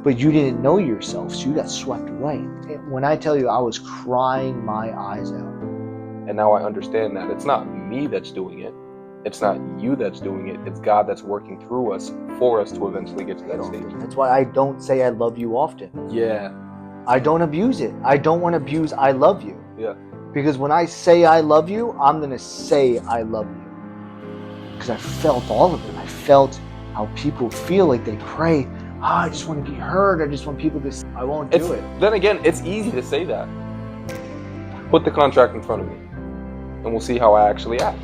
but you didn't know yourself, so you got swept away. When I tell you I was crying my eyes out. And now I understand that it's not me that's doing it. It's not you that's doing it. It's God that's working through us for us to eventually get to that stage. That's why I don't say I love you often. Yeah. I don't abuse it. I don't want to abuse I love you. Yeah. Because when I say I love you, I'm going to say I love you. Because I felt all of it. I felt how people feel like they pray, I just want to be heard. I just want people to say, I won't do it. Then again, it's easy to say that. Put the contract in front of me, and we'll see how I actually act.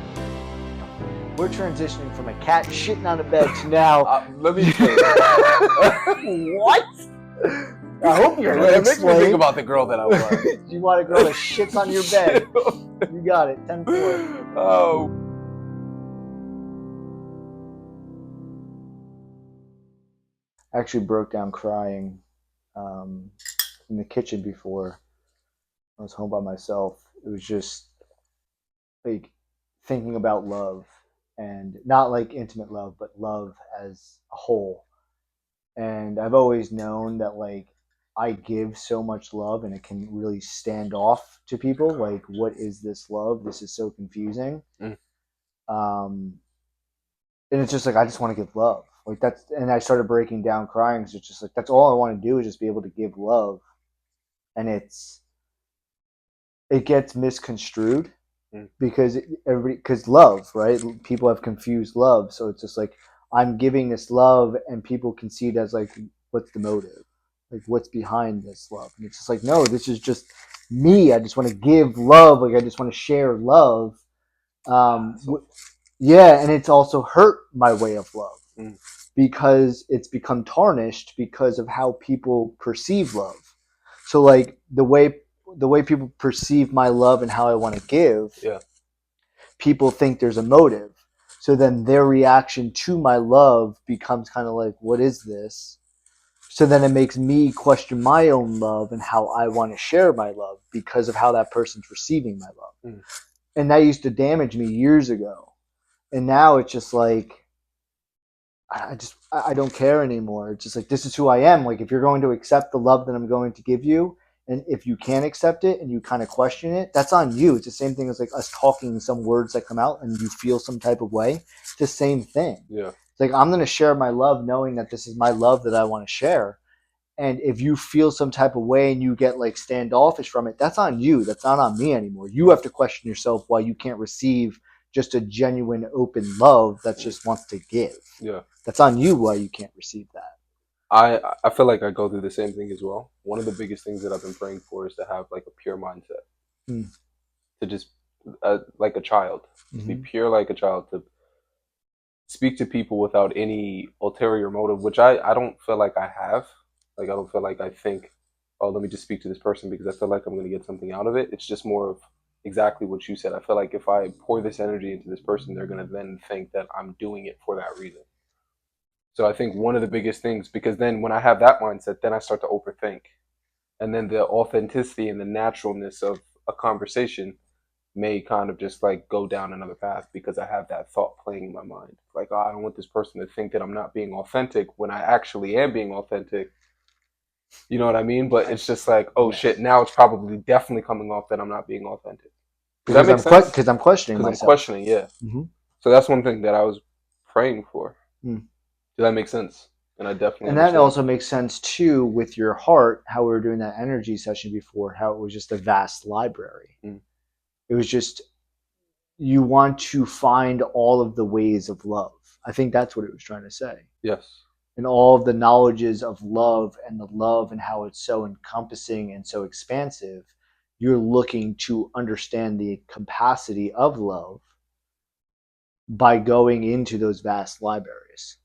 We're transitioning from a cat shitting on a bed to now. Let me explain. What? I hope you're going to It makes me think about the girl that I was. You want a girl that shits on your bed. You got it. 10-4. Oh. I actually broke down crying in the kitchen before. I was home by myself. It was just like thinking about love, and not like intimate love, but love as a whole. And I've always known that like I give so much love and it can really stand off to people. Like, what is this love? This is so confusing. And it's just like, I just want to give love. Like that's, and I started breaking down crying because it's just like, that's all I want to do is just be able to give love. And it gets misconstrued because because love, right? People have confused love. So it's just like, I'm giving this love and people can see it as like, what's the motive? Like, what's behind this love? And it's just like, no, this is just me. I just want to give love. Like, I just want to share love. Yeah, and it's also hurt my way of love because it's become tarnished because of how people perceive love. So, like the way people perceive my love and how I want to give, people think there's a motive. So then their reaction to my love becomes kind of like, what is this? So then it makes me question my own love and how I want to share my love because of how that person's receiving my love. And that used to damage me years ago. And now it's just like, I don't care anymore. It's just like, this is who I am. Like, if you're going to accept the love that I'm going to give you, and if you can't accept it and you kind of question it, that's on you. It's the same thing as like us talking some words that come out and you feel some type of way. It's the same thing. Yeah. It's like, I'm going to share my love knowing that this is my love that I want to share. And if you feel some type of way and you get like standoffish from it, that's on you. That's not on me anymore. You have to question yourself why you can't receive just a genuine open love that just wants to give. Yeah. That's on you why you can't receive that. I feel like I go through the same thing as well. One of the biggest things that I've been praying for is to have like a pure mindset. To just like a child. To be pure like a child. To speak to people without any ulterior motive, which I don't feel like I have. Like, I don't feel like I think, oh, let me just speak to this person because I feel like I'm going to get something out of it. It's just more of exactly what you said. I feel like if I pour this energy into this person, they're going to then think that I'm doing it for that reason. So I think one of the biggest things, because then when I have that mindset, then I start to overthink. And then the authenticity and the naturalness of a conversation may kind of just like go down another path because I have that thought playing in my mind. Like, oh, I don't want this person to think that I'm not being authentic when I actually am being authentic. You know what I mean? But it's just like, oh shit, now it's probably definitely coming off that I'm not being authentic. Does that make sense? Because I'm questioning myself. Because I'm questioning, yeah. So that's one thing that I was praying for. Does that make sense? And I definitely And that also makes sense too with your heart, how we were doing that energy session before, how it was just a vast library. It was just, you want to find all of the ways of love. I think that's what it was trying to say. Yes. And all of the knowledges of love and how it's so encompassing and so expansive, you're looking to understand the capacity of love by going into those vast libraries.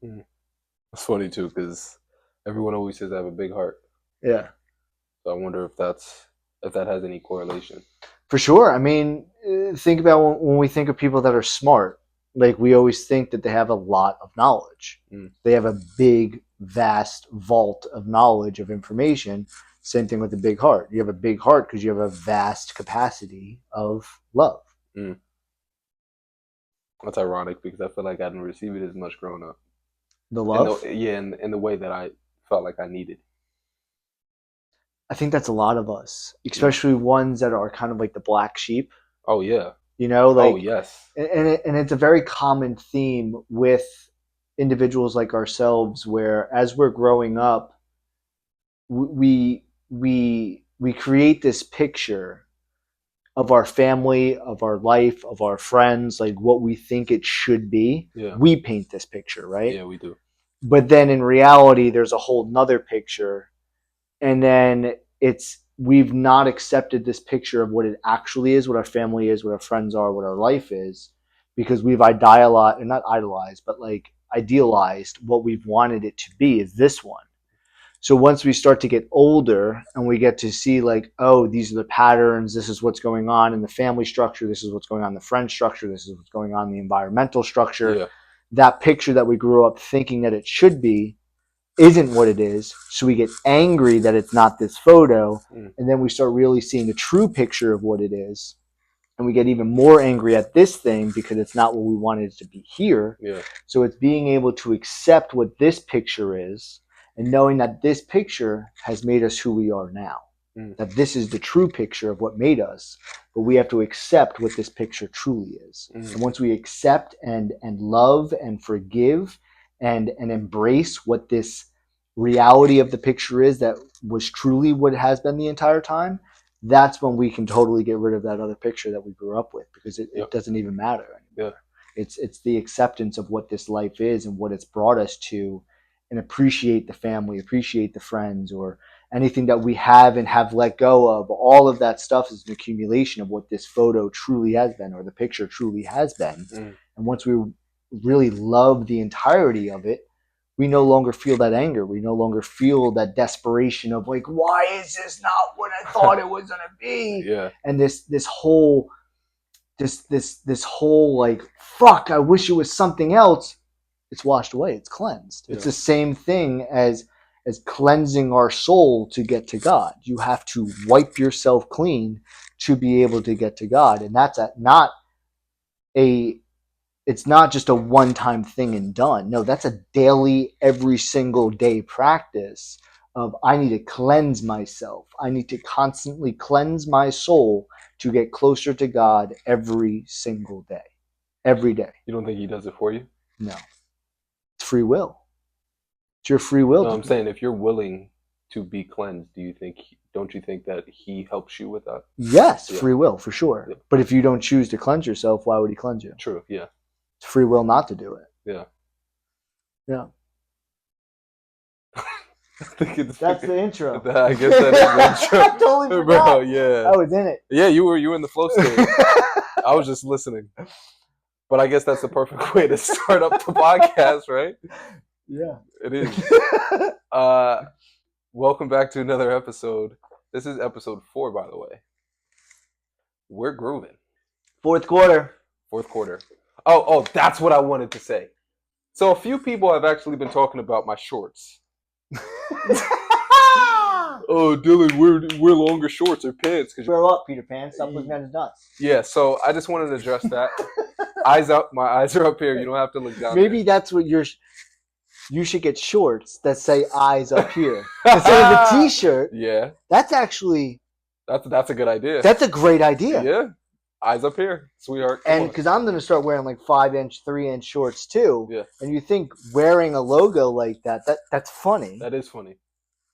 It's funny too, because everyone always says I have a big heart. Yeah. So I wonder if that has any correlation. For sure. I mean, think about when we think of people that are smart. Like, we always think that they have a lot of knowledge. They have a big, vast vault of knowledge, of information. Same thing with a big heart. You have a big heart because you have a vast capacity of love. That's ironic because I feel like I didn't receive it as much growing up. The love? In the way that I felt like I needed. I think that's a lot of us, especially ones that are kind of like the black sheep. Oh yeah. Like, oh yes. And it's a very common theme with individuals like ourselves, where as we're growing up, we create this picture of our family, of our life, of our friends, like what we think it should be. Yeah. We paint this picture, right? Yeah, we do. But then in reality, there's a whole nother picture. And then we've not accepted this picture of what it actually is, what our family is, what our friends are, what our life is, because we've idealized, or not idolized, but like idealized what we've wanted it to be is this one. So once we start to get older and we get to see like, oh, these are the patterns, this is what's going on in the family structure, this is what's going on in the friend structure, this is what's going on in the environmental structure. Yeah. That picture that we grew up thinking that it should be isn't what it is. So we get angry that it's not this photo. And then we start really seeing the true picture of what it is. And we get even more angry at this thing because it's not what we wanted it to be here. Yeah. So it's being able to accept what this picture is and knowing that this picture has made us who we are now. That this is the true picture of what made us, but we have to accept what this picture truly is. And once we accept and love and forgive and embrace what this reality of the picture is that was truly what it has been the entire time, that's when we can totally get rid of that other picture that we grew up with, because it doesn't even matter anymore. Yeah. It's the acceptance of what this life is and what it's brought us to, and appreciate the family, appreciate the friends, or anything that we have and have let go of. All of that stuff is an accumulation of what this photo truly has been, or the picture truly has been. And once we really love the entirety of it, we no longer feel that anger. We no longer feel that desperation of like, why is this not what I thought it was gonna be? Yeah. And this whole like, fuck, I wish it was something else. It's washed away. It's cleansed. Yeah. It's the same thing as cleansing our soul to get to God. You have to wipe yourself clean to be able to get to God. And that's it's not just a one-time thing and done. No, that's a daily, every single day practice of, I need to cleanse myself. I need to constantly cleanse my soul to get closer to God every single day. Every day. You don't think he does it for you? No. It's free will. It's your free will. No, I'm saying if you're willing to be cleansed, don't you think that he helps you with that? Yes, free will, for sure. Yeah. But if you don't choose to cleanse yourself, why would he cleanse you? True, yeah. It's free will not to do it. Yeah. Yeah. That's the intro. I guess that is the intro. I totally forgot. Bro, yeah. I was in it. Yeah, you were in the flow state. I was just listening. But I guess that's the perfect way to start up the podcast, right? Yeah. It is. Welcome back to another episode. This is episode 4, by the way. We're grooving. Fourth quarter. Oh, that's what I wanted to say. So a few people have actually been talking about my shorts. Oh, Dylan, wear longer shorts or pants. Grow up, Peter Pan. Stop looking at his nuts. Yeah, so I just wanted to address that. Eyes up. My eyes are up here. You don't have to look down. Maybe that's what you should get shorts that say eyes up here instead of a t-shirt. Yeah. That's actually... That's a good idea. That's a great idea. Yeah. Eyes up here, sweetheart. And because I'm going to start wearing like 5-inch, 3-inch shorts too. Yeah. And you think wearing a logo like that's funny. That is funny.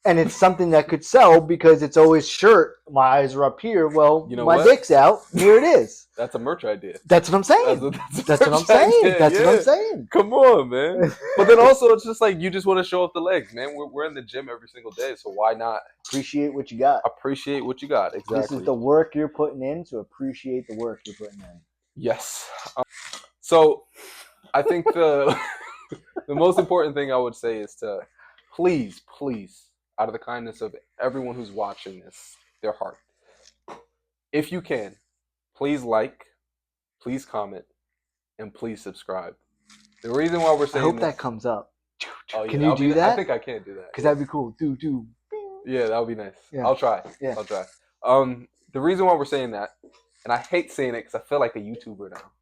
And it's something that could sell because it's always shirt. My eyes are up here. Well, you know my dick's out. Here it is. That's a merch idea. That's what I'm saying. That's what I'm saying. Idea. That's what I'm saying. Come on, man. But then also, it's just like you just want to show off the legs, man. We're in the gym every single day, so why not appreciate what you got? Appreciate what you got. Exactly. This is the work you're putting in, so appreciate the work you're putting in. Yes. So I think the most important thing I would say is to please, out of the kindness of everyone who's watching this, their heart, if you can, please like, please comment, and please subscribe. The reason why we're saying I hope that comes up. Oh, yeah, can you do that? I think I can do that. Because that'd be cool. Do. Yeah, that would be nice. Yeah. I'll try. Yeah. I'll try. The reason why we're saying that, and I hate saying it because I feel like a YouTuber now.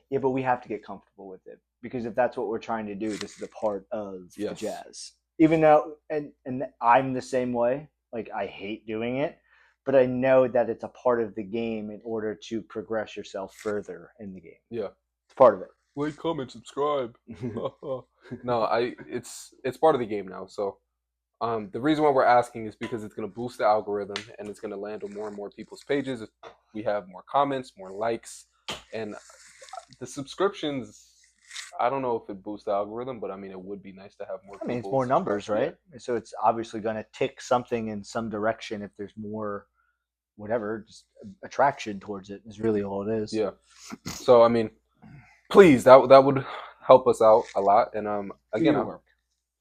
Yeah, but we have to get comfortable with it, because if that's what we're trying to do, this is a part of the jazz. Even though, and I'm the same way, Like, I hate doing it, but I know that it's a part of the game in order to progress yourself further in the game. Yeah. It's part of it. Like, comment, subscribe. No, it's part of the game now. So the reason why we're asking is because it's going to boost the algorithm and it's going to land on more and more people's pages if we have more comments, more likes, and the subscriptions. I don't know if it boosts the algorithm, but I mean, it would be nice to have more I mean, it's people more subscribe. numbers, right? Yeah. So it's obviously going to tick something in some direction if there's more, whatever, just attraction towards it is really all it is. Yeah. So I mean, please, that would help us out a lot. And again,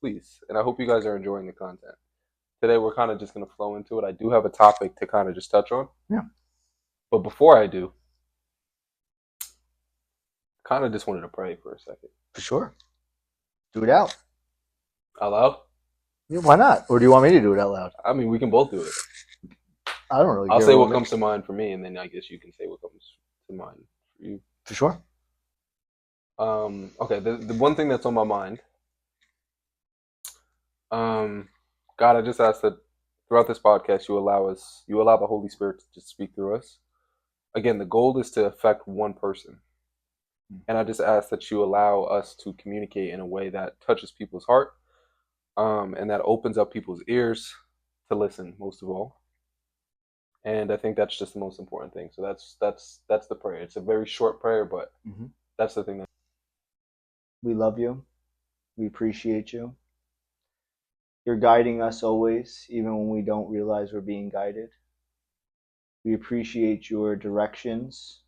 please, and I hope you guys are enjoying the content. Today we're kind of just going to flow into it. I do have a topic to kind of just touch on. Yeah. But before I do, kind of just wanted to pray for a second. For sure. Do it out. Out loud? Yeah, why not? Or do you want me to do it out loud? I mean, we can both do it. I don't really. I'll say what comes to mind for me, and then I guess you can say what comes to mind for you. For sure. Okay. The one thing that's on my mind. God, I just ask that throughout this podcast, you allow the Holy Spirit to just speak through us. Again, the goal is to affect one person. And I just ask that you allow us to communicate in a way that touches people's heart, and that opens up people's ears to listen, most of all. And I think that's just the most important thing. So that's the prayer. It's a very short prayer, but that's the thing. We love you. We appreciate you. You're guiding us always, even when we don't realize we're being guided. We appreciate your directions,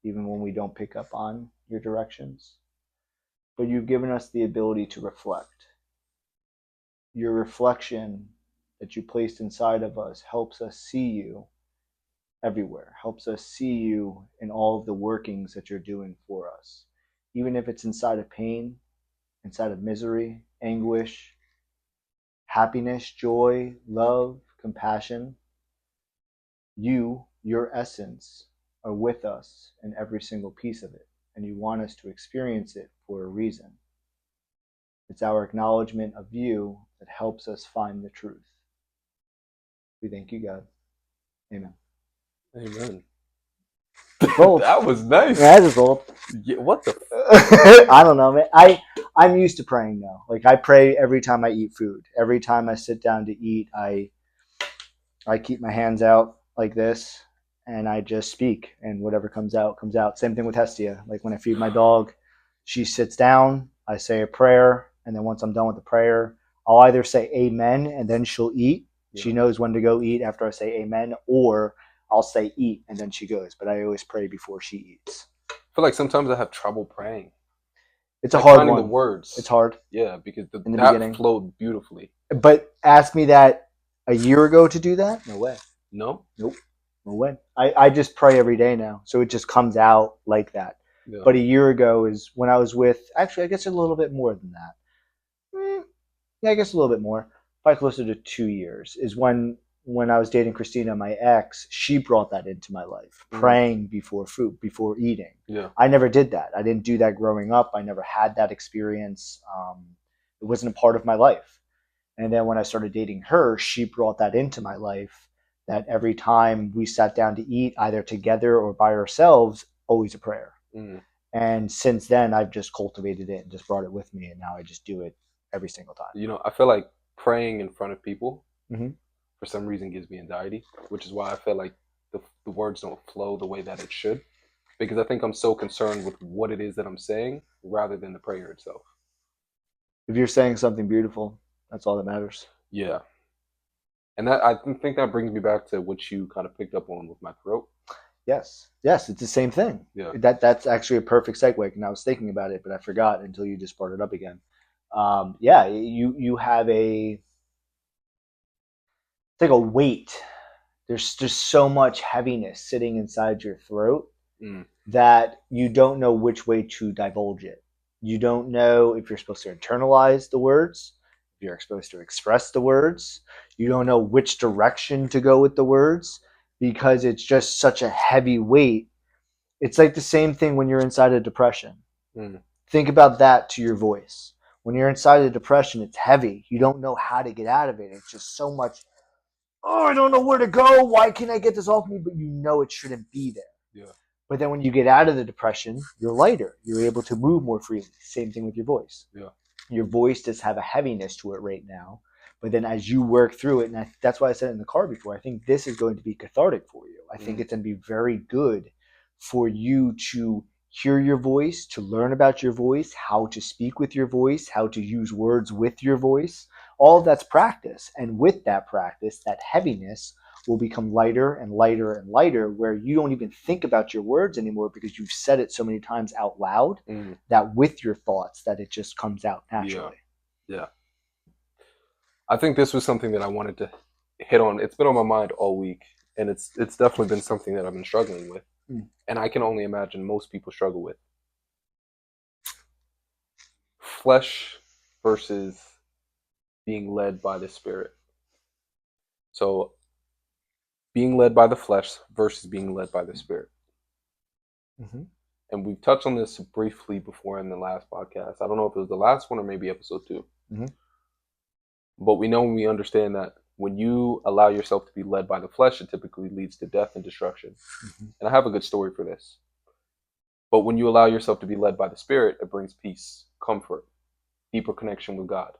even when we don't pick up on your directions. But you've given us the ability to reflect. Your reflection that you placed inside of us helps us see you everywhere, helps us see you in all of the workings that you're doing for us. Even if it's inside of pain, inside of misery, anguish, happiness, joy, love, compassion, your essence, are with us in every single piece of it, and you want us to experience it for a reason. It's our acknowledgement of you that helps us find the truth. We thank you, God. Amen. Amen. Bold. That was nice. Yeah, that is bold. Yeah, what the? I don't know, man. I'm used to praying now. Like, I pray every time I eat food. Every time I sit down to eat, I keep my hands out like this, and I just speak, and whatever comes out, comes out. Same thing with Hestia. Like, when I feed my dog, she sits down, I say a prayer, and then once I'm done with the prayer, I'll either say amen, and then she'll eat. Yeah. She knows when to go eat after I say amen, or I'll say eat, and then she goes. But I always pray before she eats. I feel like sometimes I have trouble praying. It's like a hard finding one. The words. It's hard. Yeah, because in the beginning flowed beautifully. But ask me that a year ago to do that? No way. No? Nope. No way. I just pray every day now, so it just comes out like that. Yeah. But a year ago is when I was with, actually, I guess a little bit more than that. Yeah, I guess a little bit more. Probably closer to 2 years is when I was dating Christina, my ex. She brought that into my life, praying before food, before eating. Yeah. I never did that. I didn't do that growing up. I never had that experience. It wasn't a part of my life. And then when I started dating her, she brought that into my life, that every time we sat down to eat, either together or by ourselves, always a prayer. And since then, I've just cultivated it and just brought it with me. And now I just do it every single time. You know, I feel like praying in front of people, for some reason, gives me anxiety, which is why I feel like the words don't flow the way that it should. Because I think I'm so concerned with what it is that I'm saying rather than the prayer itself. If you're saying something beautiful, that's all that matters. Yeah. And that, I think that brings me back to what you kind of picked up on with my throat. Yes, it's the same thing. Yeah. That's actually a perfect segue, and I was thinking about it, but I forgot until you just brought it up again. Yeah, you have it's like a weight. There's just so much heaviness sitting inside your throat that you don't know which way to divulge it. You don't know if you're supposed to internalize the words, if you're supposed to express the words. You don't know which direction to go with the words because it's just such a heavy weight. It's like the same thing when you're inside a depression. Think about that to your voice. When you're inside a depression, it's heavy. You don't know how to get out of it. It's just so much oh, I don't know where to go. Why can't I get this off me? But you know it shouldn't be there. Yeah. But then when you get out of the depression, you're lighter. You're able to move more freely. Same thing with your voice. Yeah. Your voice does have a heaviness to it right now. But then as you work through it, and that's why I said it in the car before, I think this is going to be cathartic for you. I think it's going to be very good for you to hear your voice, to learn about your voice, how to speak with your voice, how to use words with your voice. All of that's practice. And with that practice, that heaviness will become lighter and lighter and lighter, where you don't even think about your words anymore because you've said it so many times out loud that with your thoughts that it just comes out naturally. Yeah. I think this was something that I wanted to hit on. It's been on my mind all week, and it's definitely been something that I've been struggling with. And I can only imagine most people struggle with. Flesh versus being led by the spirit. So being led by the flesh versus being led by the spirit. And we've touched on this briefly before in the last podcast. I don't know if it was the last one or maybe episode 2. But we know and we understand that when you allow yourself to be led by the flesh, it typically leads to death and destruction. And I have a good story for this. But when you allow yourself to be led by the spirit, it brings peace, comfort, deeper connection with God.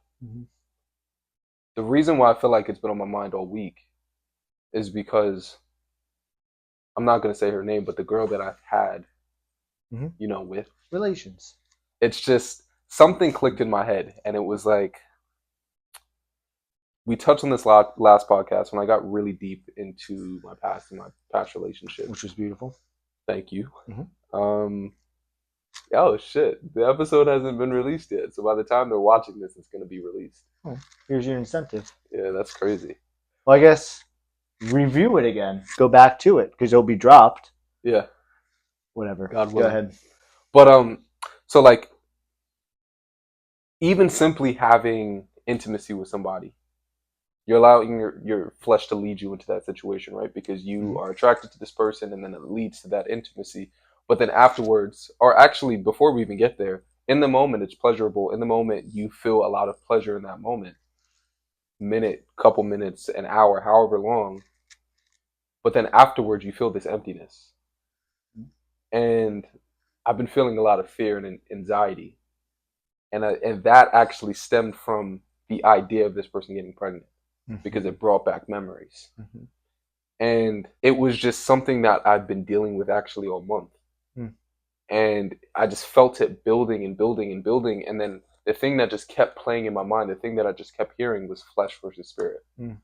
The reason why I feel like it's been on my mind all week is because I'm not going to say her name, but the girl that I've had, with relations, it's just something clicked in my head. And it was like, we touched on this last podcast when I got really deep into my past and my past relationship, which was beautiful. Thank you. Oh shit, the episode hasn't been released yet, so by the time they're watching this, it's going to be released. Here's your incentive. Yeah, that's crazy. Well, I guess review it again. Go back to it because it'll be dropped. Yeah. Whatever. God willing. Go ahead. But so like, even simply having intimacy with somebody, you're allowing your flesh to lead you into that situation, right? Because you are attracted to this person, and then it leads to that intimacy. But then afterwards, or actually before we even get there, in the moment it's pleasurable. In the moment you feel a lot of pleasure in that moment. Minute, couple minutes, an hour, however long. But then afterwards you feel this emptiness. And I've been feeling a lot of fear and anxiety. And that actually stemmed from the idea of this person getting pregnant. Because it brought back memories. And it was just something that I've been dealing with actually all month. And I just felt it building and building and building. And then the thing that just kept playing in my mind, the thing that I just kept hearing was flesh versus spirit. And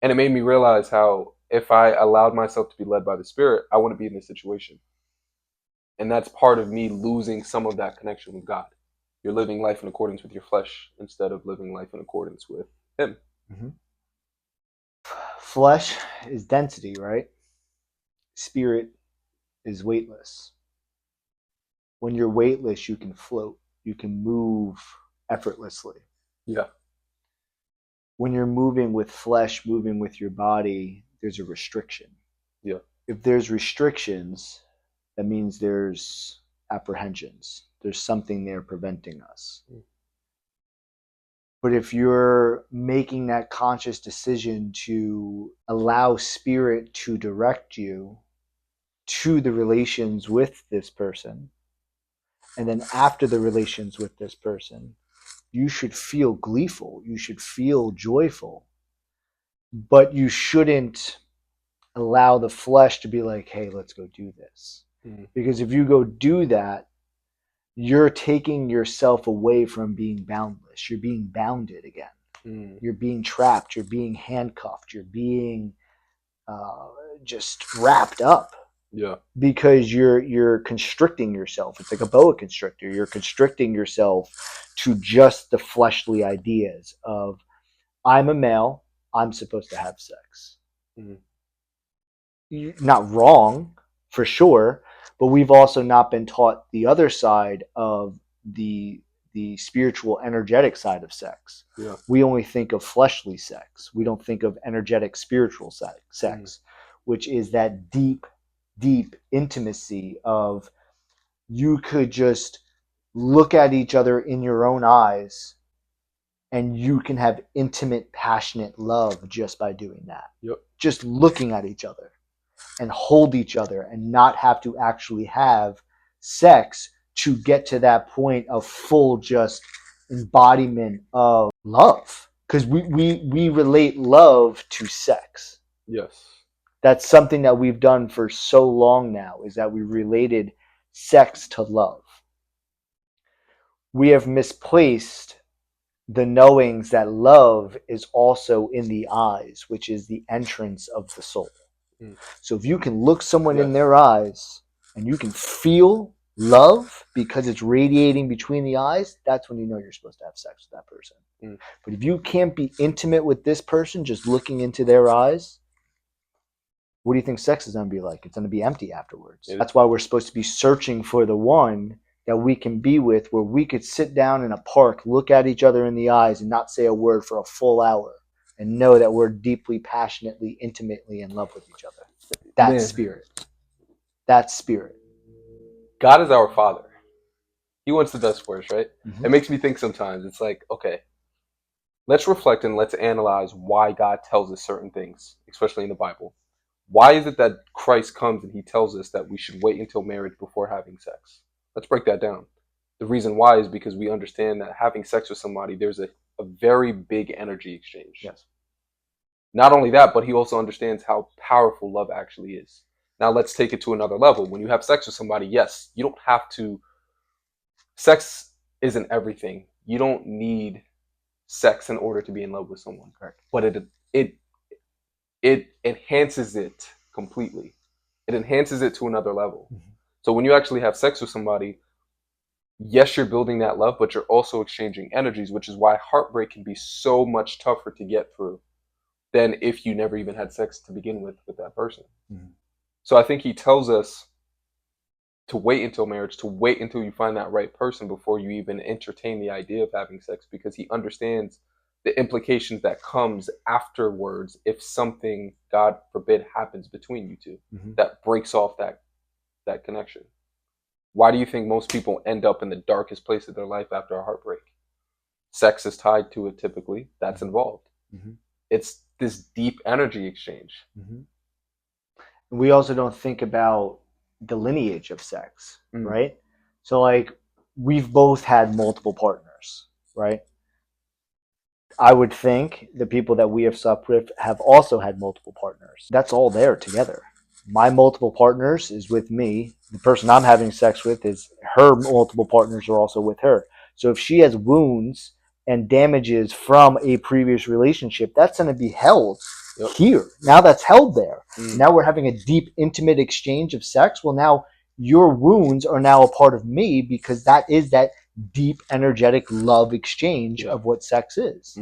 it made me realize how if I allowed myself to be led by the spirit, I wouldn't be in this situation. And that's part of me losing some of that connection with God. You're living life in accordance with your flesh instead of living life in accordance with Him. Flesh is density, right? Spirit is weightless. When you're weightless, you can float. You can move effortlessly. Yeah. When you're moving with flesh, moving with your body, there's a restriction. Yeah. If there's restrictions, that means there's apprehensions. There's something there preventing us. But if you're making that conscious decision to allow spirit to direct you to the relations with this person, and then after the relations with this person, you should feel gleeful, you should feel joyful, but you shouldn't allow the flesh to be like, hey, let's go do this. Because if you go do that, you're taking yourself away from being boundless. You're being bounded again. You're being trapped. You're being handcuffed. You're being just wrapped up. Yeah. Because you're constricting yourself. It's like a boa constrictor. You're constricting yourself to just the fleshly ideas of, I'm a male, I'm supposed to have sex. Not wrong, for sure, but we've also not been taught the other side of the spiritual, energetic side of sex. Yeah. We only think of fleshly sex. We don't think of energetic, spiritual sex, which is that deep intimacy of, you could just look at each other in your own eyes And you can have intimate, passionate love just by doing that. Yep. Just looking at each other and hold each other and not have to actually have sex to get to that point of full just embodiment of love. Because we relate love to sex. Yes. That's something that we've done for so long now, is that we related sex to love. We have misplaced the knowings that love is also in the eyes, which is the entrance of the soul. So if you can look someone in their eyes and you can feel love because it's radiating between the eyes, that's when you know you're supposed to have sex with that person. But if you can't be intimate with this person just looking into their eyes, what do you think sex is going to be like? It's going to be empty afterwards. That's why we're supposed to be searching for the one that we can be with, where we could sit down in a park, look at each other in the eyes, and not say a word for a full hour, and know that we're deeply, passionately, intimately in love with each other. That's spirit. That's spirit. God is our Father. He wants the best for us, right? It makes me think sometimes. It's like, okay, let's reflect and let's analyze why God tells us certain things, especially in the Bible. Why is it that Christ comes and he tells us that we should wait until marriage before having sex? Let's break that down. The reason why is because we understand that having sex with somebody, there's a very big energy exchange. Yes. Not only that, but he also understands how powerful love actually is. Now let's take it to another level. When you have sex with somebody, yes, you don't have to. Sex isn't everything. You don't need sex in order to be in love with someone. Correct. But it enhances it completely. It enhances it to another level. So when you actually have sex with somebody, yes, you're building that love, but you're also exchanging energies, which is why heartbreak can be so much tougher to get through than if you never even had sex to begin with that person. So I think he tells us to wait until marriage, to wait until you find that right person before you even entertain the idea of having sex, because he understands the implications that comes afterwards if something, God forbid, happens between you two that breaks off that connection. Why do you think most people end up in the darkest place of their life after a heartbreak? Sex is tied to it typically. That's involved. It's this deep energy exchange. We also don't think about the lineage of sex, right? So like, we've both had multiple partners, right? I would think the people that we have slept with have also had multiple partners. That's all there together. My multiple partners is with me. The person I'm having sex with is her multiple partners are also with her. So if she has wounds and damages from a previous relationship, that's going to be held here. Now that's held there. Now we're having a deep, intimate exchange of sex. Well, now your wounds are now a part of me, because that is that deep, energetic love exchange of what sex is.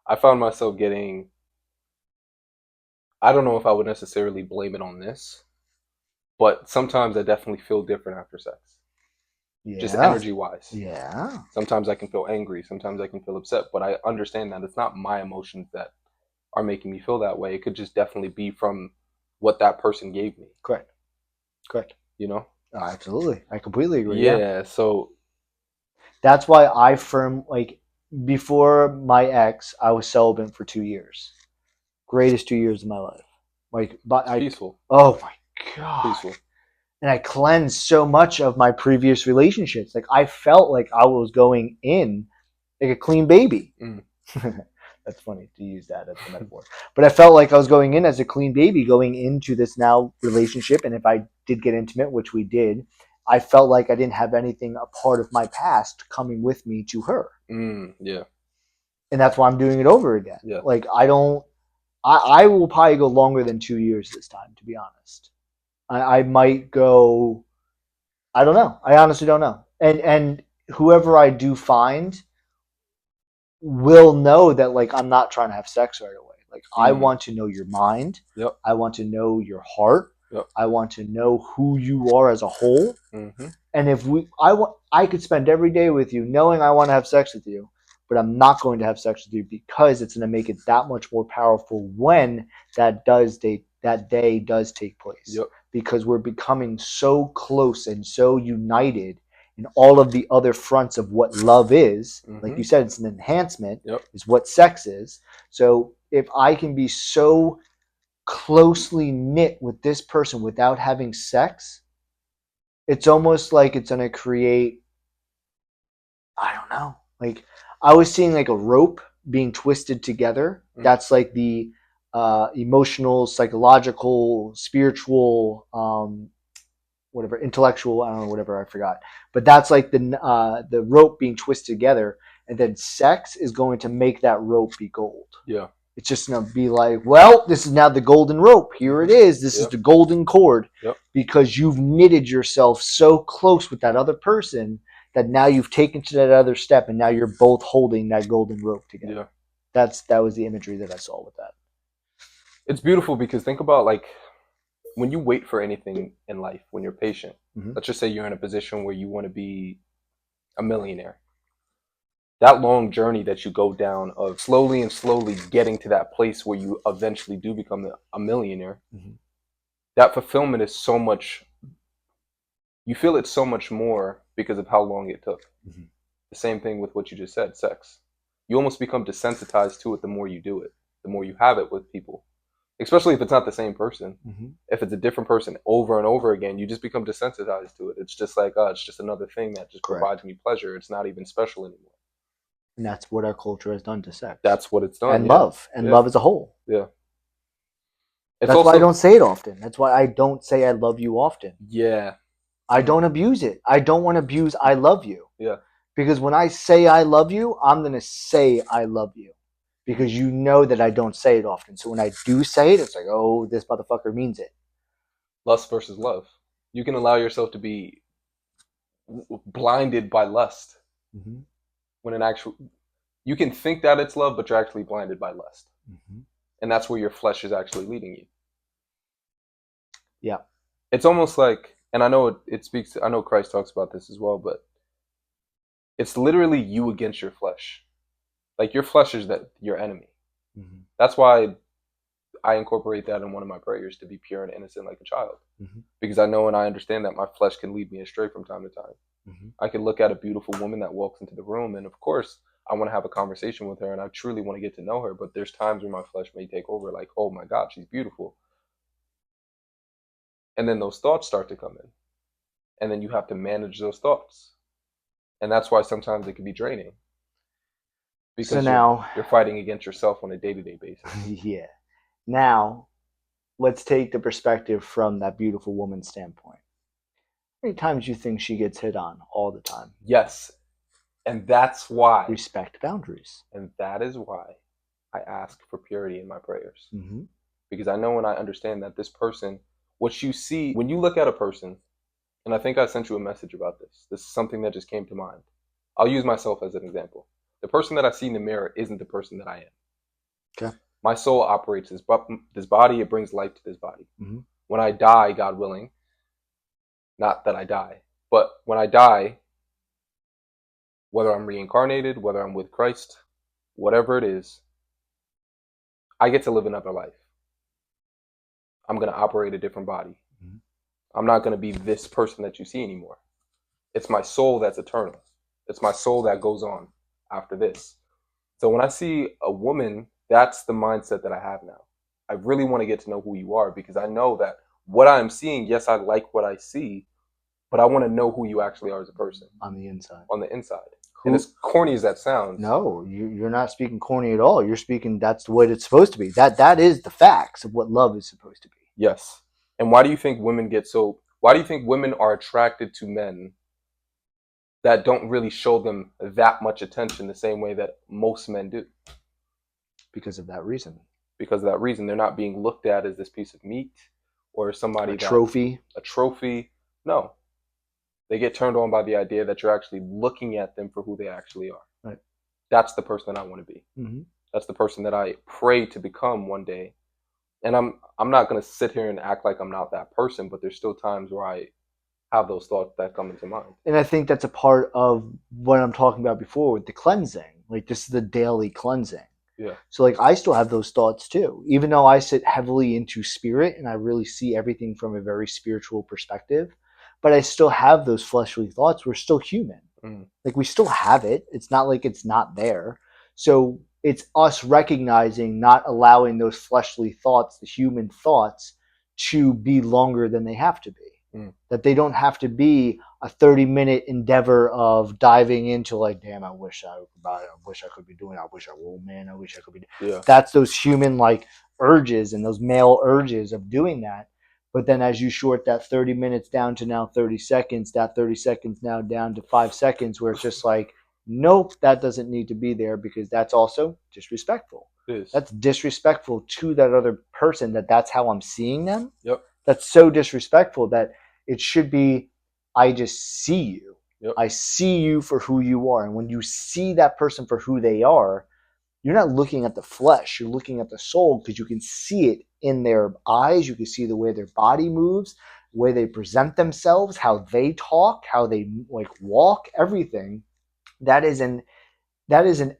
I found myself getting, I don't know if I would necessarily blame it on this, but sometimes I definitely feel different after sex. Just energy wise. Sometimes I can feel angry. Sometimes I can feel upset. But I understand that it's not my emotions that are making me feel that way. It could just definitely be from what that person gave me. Correct. You know? Oh, absolutely. I completely agree. Yeah. So that's why before my ex, I was celibate for 2 years. Greatest 2 years of my life. Peaceful. Oh my God. Peaceful. And I cleansed so much of my previous relationships. Like, I felt like I was going in like a clean baby. That's funny to use that as a metaphor. But I felt like I was going in as a clean baby, going into this now relationship. And if I did get intimate, which we did, I felt like I didn't have anything, a part of my past, coming with me to her. Yeah. And that's why I'm doing it over again. Yeah. Like, I will probably go longer than 2 years this time, to be honest. I might go, I don't know. I honestly don't know. And whoever I do find will know that, like, I'm not trying to have sex right away. Like, I want to know your mind. I want to know your heart. I want to know who you are as a whole. And if I could spend every day with you knowing I want to have sex with you, but I'm not going to have sex with you, because it's going to make it that much more powerful when that day does take place. Because we're becoming so close and so united in all of the other fronts of what love is. Like you said, it's an enhancement, is what sex is. So if I can be so closely knit with this person without having sex, it's almost like it's going to create, I don't know, like I was seeing like a rope being twisted together. That's like the emotional, psychological, spiritual, whatever, intellectual, I don't know, whatever, I forgot. But that's like the rope being twisted together, and then sex is going to make that rope be gold. Yeah. It's just going to be like, well, this is now the golden rope. Here it is. This is the golden cord. Because you've knitted yourself so close with that other person that now you've taken to that other step, and now you're both holding that golden rope together. That was the imagery that I saw with that. It's beautiful because think about like when you wait for anything in life, when you're patient. Let's just say you're in a position where you want to be a millionaire. That long journey that you go down of slowly and slowly getting to that place where you eventually do become a millionaire, that fulfillment is so much, you feel it so much more because of how long it took. The same thing with what you just said, sex. You almost become desensitized to it the more you do it, the more you have it with people. Especially if it's not the same person. If it's a different person over and over again, you just become desensitized to it. It's just like, oh, it's just another thing that just provides me pleasure. It's not even special anymore. And that's what our culture has done to sex. That's what it's done. And love. And love as a whole. Yeah. That's also, why I don't say it often. That's why I don't say I love you often. Yeah. I don't abuse it. I don't want to abuse I love you. Yeah. Because when I say I love you, I'm going to say I love you. Because you know that I don't say it often. So when I do say it, it's like, oh, this motherfucker means it. Lust versus love. You can allow yourself to be blinded by lust. When in actual, you can think that it's love, but you're actually blinded by lust. And that's where your flesh is actually leading you. Yeah. It's almost like, and I know it speaks, I know Christ talks about this as well, but it's literally you against your flesh. Like your flesh is your enemy. That's why I incorporate that in one of my prayers, to be pure and innocent like a child. Because I know and I understand that my flesh can lead me astray from time to time. I can look at a beautiful woman that walks into the room, and of course, I want to have a conversation with her, and I truly want to get to know her, but there's times where my flesh may take over, like, oh my God, she's beautiful. And then those thoughts start to come in. And then you have to manage those thoughts. And that's why sometimes it can be draining. Because so now, you're fighting against yourself on a day-to-day basis. Yeah. Now, let's take the perspective from that beautiful woman's standpoint. How many times do you think she gets hit on all the time? Yes. And that's why. Respect boundaries. And that is why I ask for purity in my prayers. Because I know and I understand that this person, what you see, when you look at a person, and I think I sent you a message about this. This is something that just came to mind. I'll use myself as an example. The person that I see in the mirror isn't the person that I am. Okay. My soul operates this body. It brings life to this body. When I die, God willing, not that I die, but when I die, whether I'm reincarnated, whether I'm with Christ, whatever it is, I get to live another life. I'm going to operate a different body. I'm not going to be this person that you see anymore. It's my soul that's eternal. It's my soul that goes on after this. So when I see a woman, that's the mindset that I have now. I really want to get to know who you are, because I know that what I'm seeing, yes, I like what I see, but I want to know who you actually are as a person. On the inside. On the inside. And as corny as that sounds. No, you're not speaking corny at all. You're speaking, that's what it's supposed to be. That is the facts of what love is supposed to be. Yes. And why do you think women are attracted to men that don't really show them that much attention the same way that most men do? Because of that reason. Because of that reason. They're not being looked at as this piece of meat or somebody a trophy. A trophy. No. They get turned on by the idea that you're actually looking at them for who they actually are. Right. That's the person that I want to be. That's the person that I pray to become one day. And I'm not going to sit here and act like I'm not that person, but there's still times where I have those thoughts that come into mind. And I think that's a part of what I'm talking about before with the cleansing. Like, this is the daily cleansing. Yeah. So, like, I still have those thoughts too. Even though I sit heavily into spirit and I really see everything from a very spiritual perspective, but I still have those fleshly thoughts. We're still human. Mm. Like we still have it. It's not like it's not there. So it's us recognizing, not allowing those fleshly thoughts, the human thoughts, to be longer than they have to be. That they don't have to be a 30-minute endeavor of diving into like, damn, I wish I could be doing. I wish I were, man. I wish I could be. Yeah. That's those human like urges and those male urges of doing that. But then as you short that 30 minutes down to now 30 seconds, that 30 seconds now down to 5 seconds, where it's just like, nope, that doesn't need to be there because that's also disrespectful. That's disrespectful to that other person, that's how I'm seeing them. Yep. That's so disrespectful that it should be, I just see you. Yep. I see you for who you are. And when you see that person for who they are, you're not looking at the flesh. You're looking at the soul because you can see it in their eyes. You can see the way their body moves, the way they present themselves, how they talk, how they like walk, everything. That is an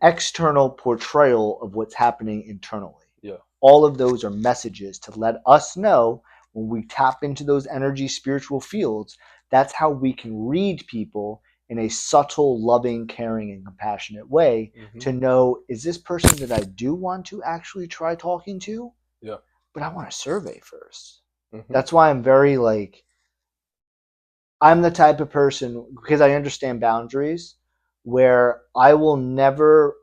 external portrayal of what's happening internally. Yeah. All of those are messages to let us know when we tap into those energy spiritual fields. That's how we can read people in a subtle, loving, caring, and compassionate way to know, is this person that I do want to actually try talking to? Yeah. But I want to survey first. That's why I'm very like, I'm the type of person, because I understand boundaries, where I will never,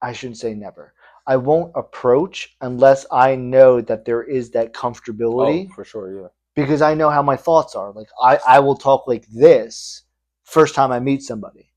I shouldn't say never, I won't approach unless I know that there is that comfortability. Oh, for sure, yeah. Because I know how my thoughts are. Like I will talk like this first time I meet somebody.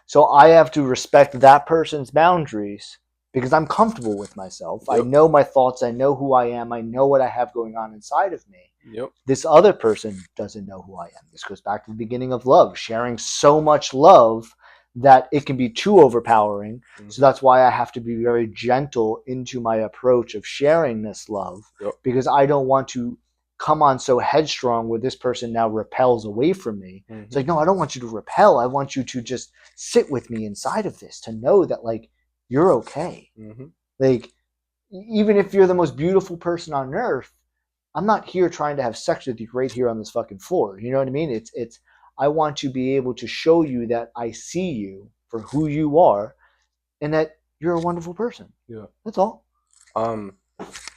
So I have to respect that person's boundaries because I'm comfortable with myself. Yep. I know my thoughts. I know who I am. I know what I have going on inside of me. Yep. This other person doesn't know who I am. This goes back to the beginning of love, sharing so much love that it can be too overpowering. So that's why I have to be very gentle into my approach of sharing this love. Yep. Because I don't want to come on so headstrong where this person now repels away from me. It's like, no, I don't want you to repel. I want you to just sit with me inside of this, to know that like you're okay. Like even if you're the most beautiful person on earth, I'm not here trying to have sex with you right here on this fucking floor. You know what I mean? It's I want to be able to show you that I see you for who you are and that you're a wonderful person. Yeah. That's all.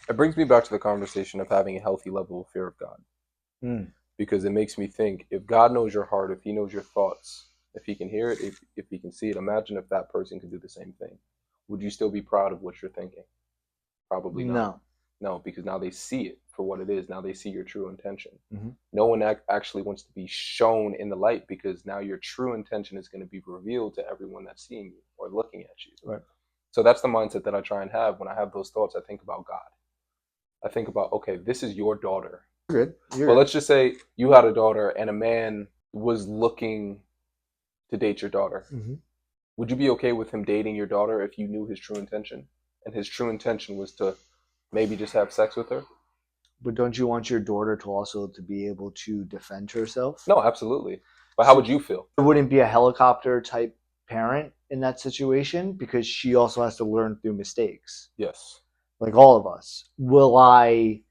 It brings me back to the conversation of having a healthy level of fear of God. Because it makes me think, if God knows your heart, if he knows your thoughts, if he can hear it, if he can see it, imagine if that person could do the same thing. Would you still be proud of what you're thinking? Probably not. No, because now they see it for what it is. Now they see your true intention. No one actually wants to be shown in the light, because now your true intention is going to be revealed to everyone that's seeing you or looking at you. Right. So that's the mindset that I try and have. When I have those thoughts, I think about God. I think about, okay, this is your daughter. You're good. Let's just say you had a daughter and a man was looking to date your daughter. Would you be okay with him dating your daughter if you knew his true intention? And his true intention was to maybe just have sex with her? But don't you want your daughter to also to be able to defend herself? No, absolutely. But how would you feel? There wouldn't be a helicopter type parent in that situation, because she also has to learn through mistakes. Yes. Like all of us. Will I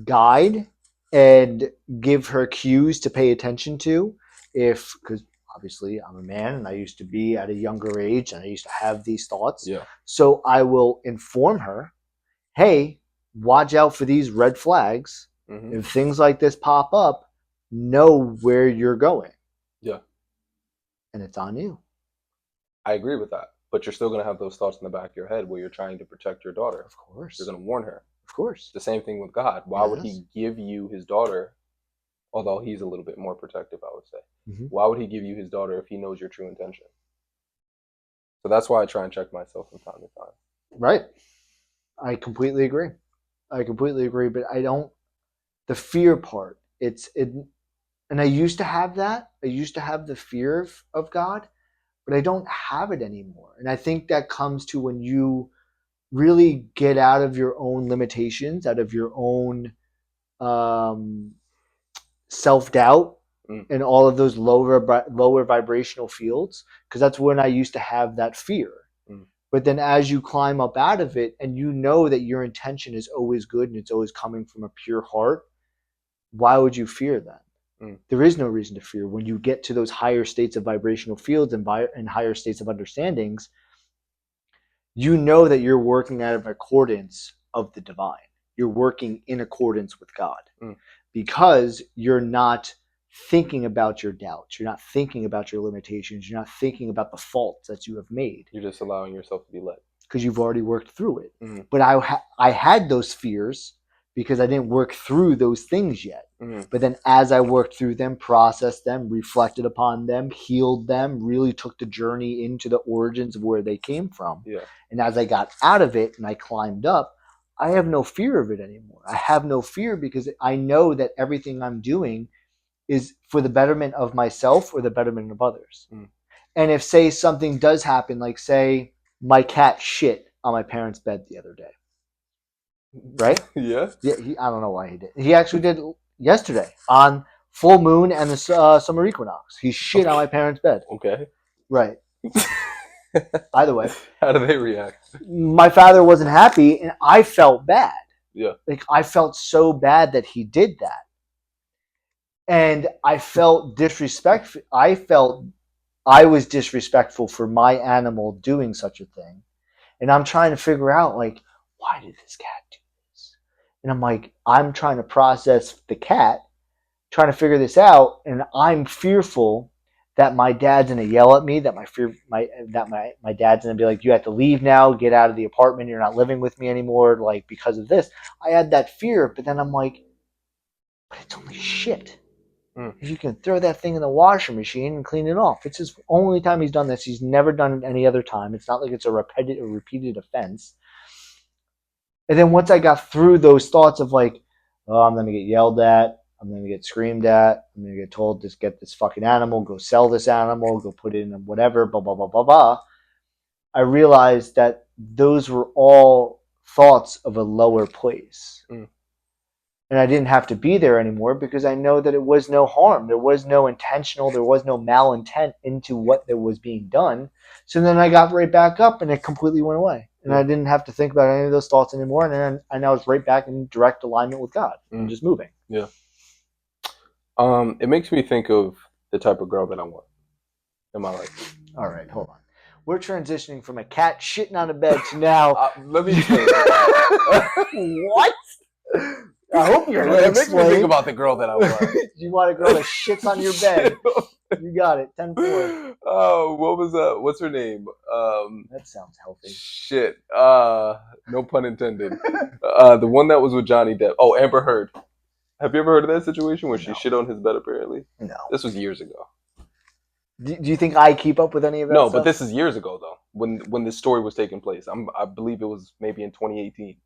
guide and give her cues to pay attention to? Because obviously I'm a man and I used to be at a younger age and I used to have these thoughts. Yeah. So I will inform her, hey, watch out for these red flags. If things like this pop up, know where you're going. Yeah. And it's on you. I agree with that. But you're still going to have those thoughts in the back of your head where you're trying to protect your daughter. Of course. You're going to warn her. Of course. The same thing with God. Why would he give you his daughter, although he's a little bit more protective, I would say. Why would he give you his daughter if he knows your true intention? So that's why I try and check myself from time to time. Right. I completely agree. But I don't, the fear part, and I used to have that. I used to have the fear of God, but I don't have it anymore. And I think that comes to when you really get out of your own limitations, out of your own self-doubt and all of those lower vibrational fields, because that's when I used to have that fear. But then as you climb up out of it and you know that your intention is always good and it's always coming from a pure heart, why would you fear that? There is no reason to fear. When you get to those higher states of vibrational fields and higher states of understandings, you know that you're working out of accordance of the divine. You're working in accordance with God because you're not thinking about your doubts. You're not thinking about your limitations. You're not thinking about the faults that you have made. You're just allowing yourself to be led. Because you've already worked through it. But I had those fears because I didn't work through those things yet. But then as I worked through them, processed them, reflected upon them, healed them, really took the journey into the origins of where they came from. Yeah. And as I got out of it and I climbed up, I have no fear of it anymore. I have no fear because I know that everything I'm doing is for the betterment of myself or the betterment of others. And if, say, something does happen, like, say, my cat shit on my parents' bed the other day. Right? Yeah. Yeah. I don't know why he did. He actually did yesterday on full moon and the summer equinox. He shit on my parents' bed. Okay. Right. Either way. How do they react? My father wasn't happy and I felt bad. Yeah. Like, I felt so bad that he did that. And I felt disrespectful. I felt I was disrespectful for my animal doing such a thing. And I'm trying to figure out, like, why did this cat do this? And I'm like, I'm trying to process the cat, trying to figure this out, and I'm fearful that my dad's gonna yell at me, that my dad's gonna be like, you have to leave now, get out of the apartment, you're not living with me anymore, like, because of this. I had that fear, but then I'm like, but it's only shit. If you can throw that thing in the washing machine and clean it off. It's his only time he's done this. He's never done it any other time. It's not like it's a repeated offense. And then once I got through those thoughts of, like, oh, I'm going to get yelled at, I'm going to get screamed at, I'm going to get told, just get this fucking animal, go sell this animal, go put it in whatever, blah, blah, blah, blah, blah. I realized that those were all thoughts of a lower place. And I didn't have to be there anymore because I know that it was no harm. There was no intentional, there was no malintent into what that was being done. So then I got right back up and it completely went away. And I didn't have to think about any of those thoughts anymore. And then I was right back in direct alignment with God and just moving. Yeah. It makes me think of the type of girl that I want in my life. All right, hold on. We're transitioning from a cat shitting on a bed to now. Let me tell you. What? I hope you're going to It makes me think about the girl that I want. You want a girl that shits on your bed. You got it. 10-4. Oh, what was that? What's her name? That sounds healthy. Shit. No pun intended. The one that was with Johnny Depp. Oh, Amber Heard. Have you ever heard of that situation where she shit on his bed, apparently? No. This was years ago. Do you think I keep up with any of that No, stuff? but this is years ago, though, when this story was taking place. I believe it was maybe in 2018.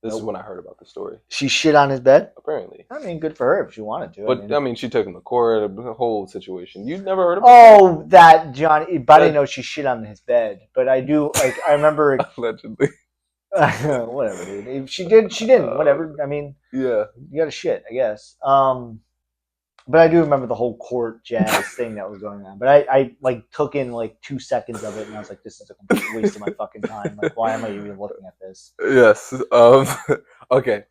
This is when I heard about the story. She shit on his bed? Apparently. I mean, good for her if she wanted to. But, I mean she took him to court, the whole situation. You never heard of it? Oh, that Johnny. But I didn't know she shit on his bed. But I do, like, I remember. Allegedly. Whatever, dude. If she did, she didn't. Whatever. I mean, yeah. You got to shit, I guess. But I do remember the whole court jazz thing that was going on. But I like took in like 2 seconds of it, and I was like, "This is a complete waste of my fucking time. Like, why am I even looking at this?" Yes. Okay.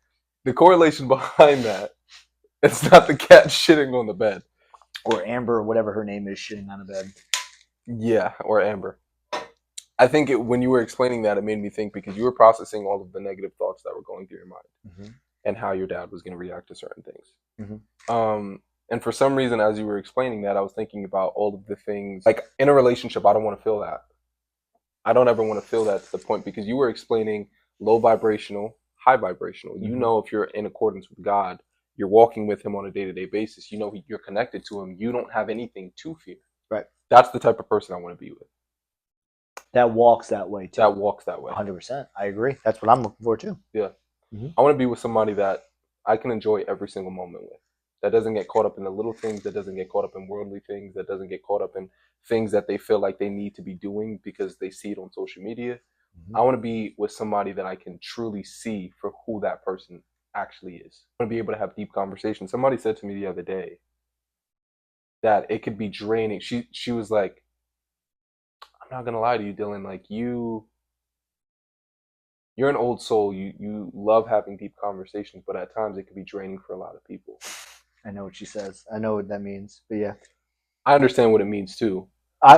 The correlation behind that, it's not the cat shitting on the bed, or Amber, or whatever her name is, shitting on a bed. Yeah, or Amber. I think when you were explaining that, it made me think because you were processing all of the negative thoughts that were going through your mind and how your dad was going to react to certain things. And for some reason, as you were explaining that, I was thinking about all of the things, like in a relationship, I don't want to feel that. I don't ever want to feel that to the point because you were explaining low vibrational, high vibrational. You know, if you're in accordance with God, you're walking with him on a day-to-day basis. You know, you're connected to him. You don't have anything to fear. Right. That's the type of person I want to be with. That walks that way, too. That walks that way. 100%. I agree. That's what I'm looking for, too. Yeah. I want to be with somebody that I can enjoy every single moment with. That doesn't get caught up in the little things, that doesn't get caught up in worldly things, that doesn't get caught up in things that they feel like they need to be doing because they see it on social media. I want to be with somebody that I can truly see for who that person actually is. I want to be able to have deep conversations. Somebody said to me the other day that it could be draining. She was like, I'm not going to lie to you, Dylan, like you're an old soul. You love having deep conversations, but at times it can be draining for a lot of people. I know what she says. I know what that means. But yeah, I understand what it means too.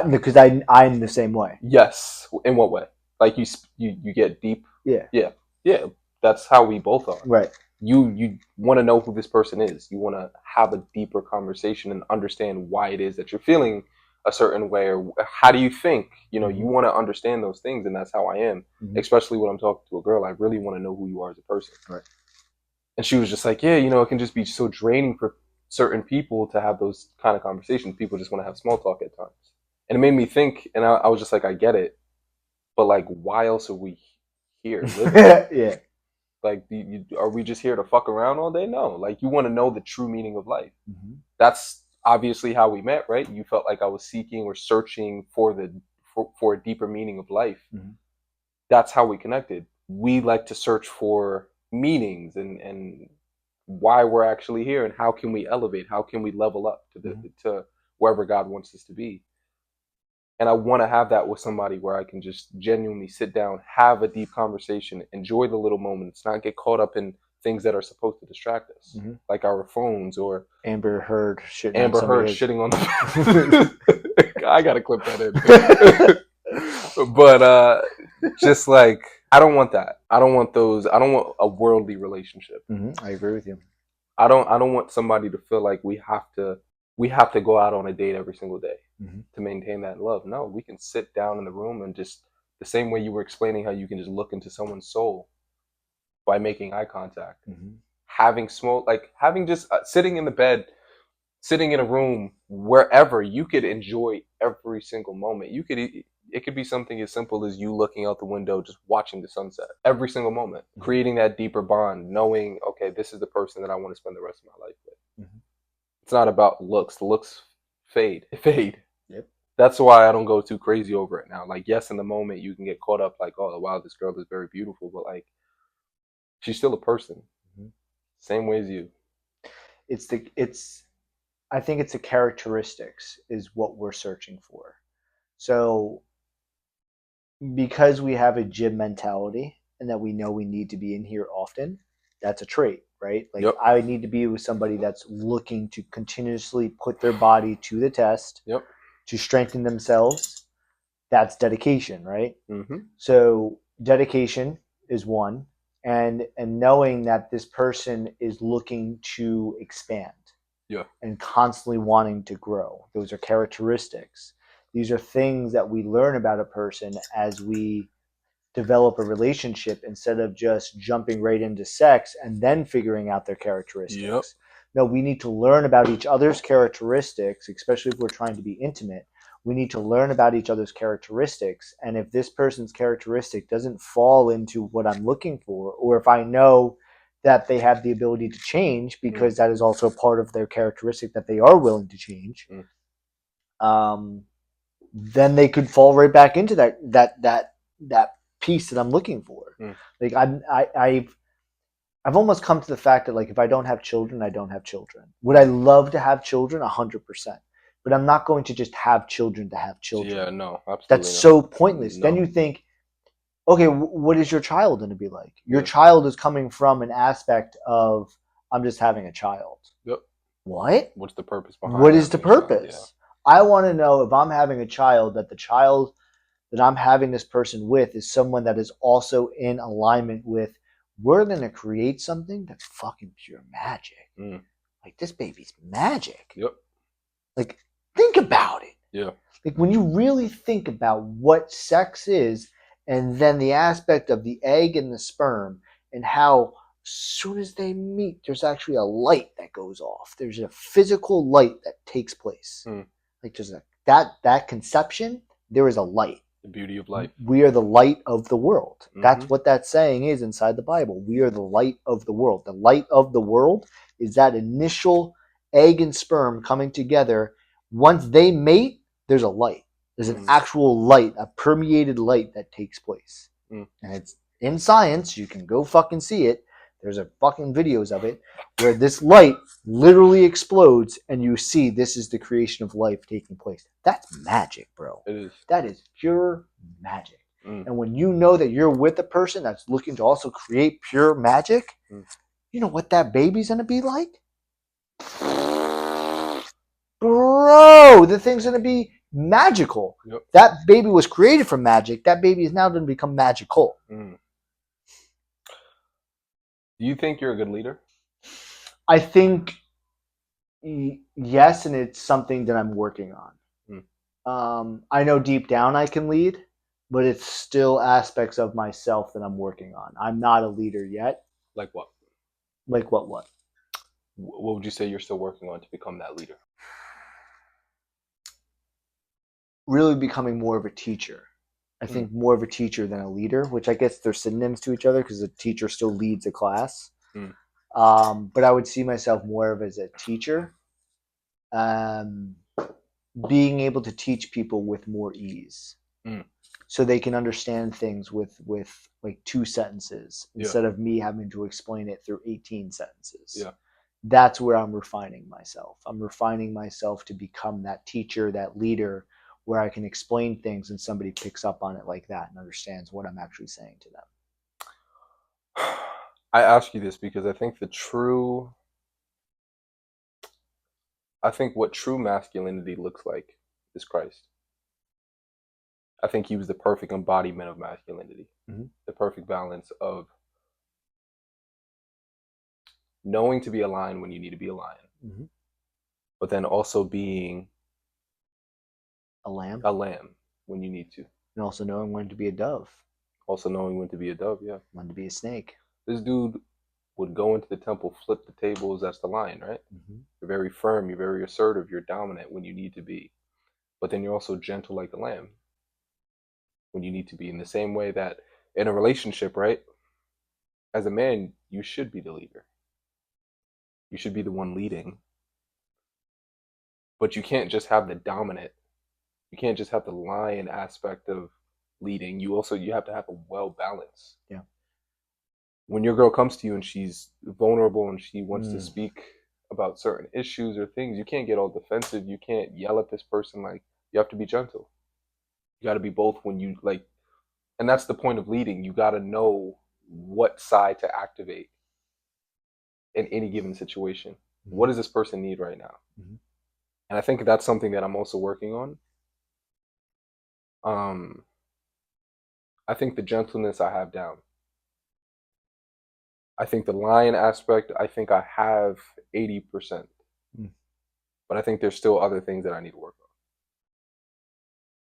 because I'm the same way. Yes. In what way? Like you get deep. Yeah. Yeah. Yeah. That's how we both are. Right. You want to know who this person is. You want to have a deeper conversation and understand why it is that you're feeling a certain way, or how do you think. You want to understand those things, and that's how I am. Especially when I'm talking to a girl, I really want to know who you are as a person. Right. And she was just like, yeah, it can just be so draining for certain people to have those kind of conversations. People just want to have small talk at times. And it made me think, and I was just like, I get it, but like, why else are we here living? Yeah. Like, are we just here to fuck around all day? No. Like, you want to know the true meaning of life. That's obviously how we met, right? You felt like I was seeking or searching for for a deeper meaning of life. That's how we connected. We like to search for meanings and why we're actually here, and how can we elevate, how can we level up to wherever God wants us to be. And I want to have that with somebody where I can just genuinely sit down, have a deep conversation, enjoy the little moments, not get caught up in things that are supposed to distract us, like our phones or Amber Heard shitting shitting on the. I gotta clip that in. But just like, I don't want that. I don't want those. I don't want a worldly relationship. I agree with you. I don't want somebody to feel like we have to go out on a date every single day to maintain that love. No, we can sit down in the room and just, the same way you were explaining how you can just look into someone's soul by making eye contact, having just sitting in the bed, sitting in a room, wherever, you could enjoy every single moment. It could be something as simple as you looking out the window, just watching the sunset every single moment, creating that deeper bond, knowing, okay, this is the person that I want to spend the rest of my life with. It's not about looks. The looks fade. Yep. That's why I don't go too crazy over it now. Like, yes, in the moment you can get caught up like, oh wow, this girl is very beautiful, but like, she's still a person, same way as you. I think it's the characteristics is what we're searching for. So because we have a gym mentality and that we know we need to be in here often, that's a trait, right? Like, I need to be with somebody that's looking to continuously put their body to the test, to strengthen themselves. That's dedication, right? So dedication is one, and knowing that this person is looking to expand, and constantly wanting to grow. Those are characteristics. These are things that we learn about a person as we develop a relationship, instead of just jumping right into sex and then figuring out their characteristics. No, we need to learn about each other's characteristics, especially if we're trying to be intimate. We need to learn about each other's characteristics. And if this person's characteristic doesn't fall into what I'm looking for, or if I know that they have the ability to change, because that is also part of their characteristic, that they are willing to change, then they could fall right back into that piece that I'm looking for. Like, I've almost come to the fact that, like, if I don't have children, I don't have children. Would I love to have children? 100%. But I'm not going to just have children to have children. Yeah, no, absolutely. That's so pointless. Then you think, okay, what is your child going to be like? Your child is coming from an aspect of, I'm just having a child. What? What's the purpose behind What is the purpose? I want to know, if I'm having a child, that the child that I'm having this person with is someone that is also in alignment with, we're going to create something that's fucking pure magic. Like, this baby's magic. Like, think about it. Like, when you really think about what sex is, and then the aspect of the egg and the sperm, and how as soon as they meet, there's actually a light that goes off. There's a physical light that takes place. Like, there's that conception, there is a light. The beauty of life. We are the light of the world. That's what that saying is inside the Bible. We are the light of the world. The light of the world is that initial egg and sperm coming together. Once they mate, there's a light. There's an actual light, a permeated light that takes place. And it's in science. You can go fucking see it. There's a fucking videos of it where this light literally explodes and you see this is the creation of life taking place. That's magic, bro. It is. That is pure magic. And when you know that you're with a person that's looking to also create pure magic, you know what that baby's going to be like? bro, the thing's going to be magical. Yep. That baby was created from magic. That baby is now going to become magical. Mm. Do you think you're a good leader? I think yes, and it's something that I'm working on. I know deep down I can lead, but it's still aspects of myself that I'm working on. I'm not a leader yet. Like what? Like what? What? What would you say you're still working on to become that leader? Really becoming more of a teacher. I think more of a teacher than a leader, which I guess they're synonyms to each other because a teacher still leads a class. But I would see myself more of as a teacher, being able to teach people with more ease, so they can understand things with like 2 sentences instead of me having to explain it through 18 sentences. Yeah. That's where I'm refining myself. I'm refining myself to become that teacher, that leader, where I can explain things and somebody picks up on it like that and understands what I'm actually saying to them. I ask you this because I think what true masculinity looks like is Christ. I think he was the perfect embodiment of masculinity, the perfect balance of knowing to be a lion when you need to be a lion, but then also being a lamb when you need to, and also knowing when to be a dove. Also knowing when to be a dove, yeah. When to be a snake. This dude would go into the temple, flip the tables. That's the lion, right? You're very firm. You're very assertive. You're dominant when you need to be, but then you're also gentle like the lamb when you need to be. In the same way that in a relationship, right? As a man, you should be the leader. You should be the one leading. But you can't just have the dominant. You can't just have the lion aspect of leading. You have to have a well balance. Yeah. When your girl comes to you and she's vulnerable and she wants to speak about certain issues or things, you can't get all defensive. You can't yell at this person. Like, you have to be gentle. You got to be both when you like, and that's the point of leading. You got to know what side to activate in any given situation. What does this person need right now? And I think that's something that I'm also working on. I think the gentleness I have down. I think the lion aspect, I think I have 80%. But I think there's still other things that I need to work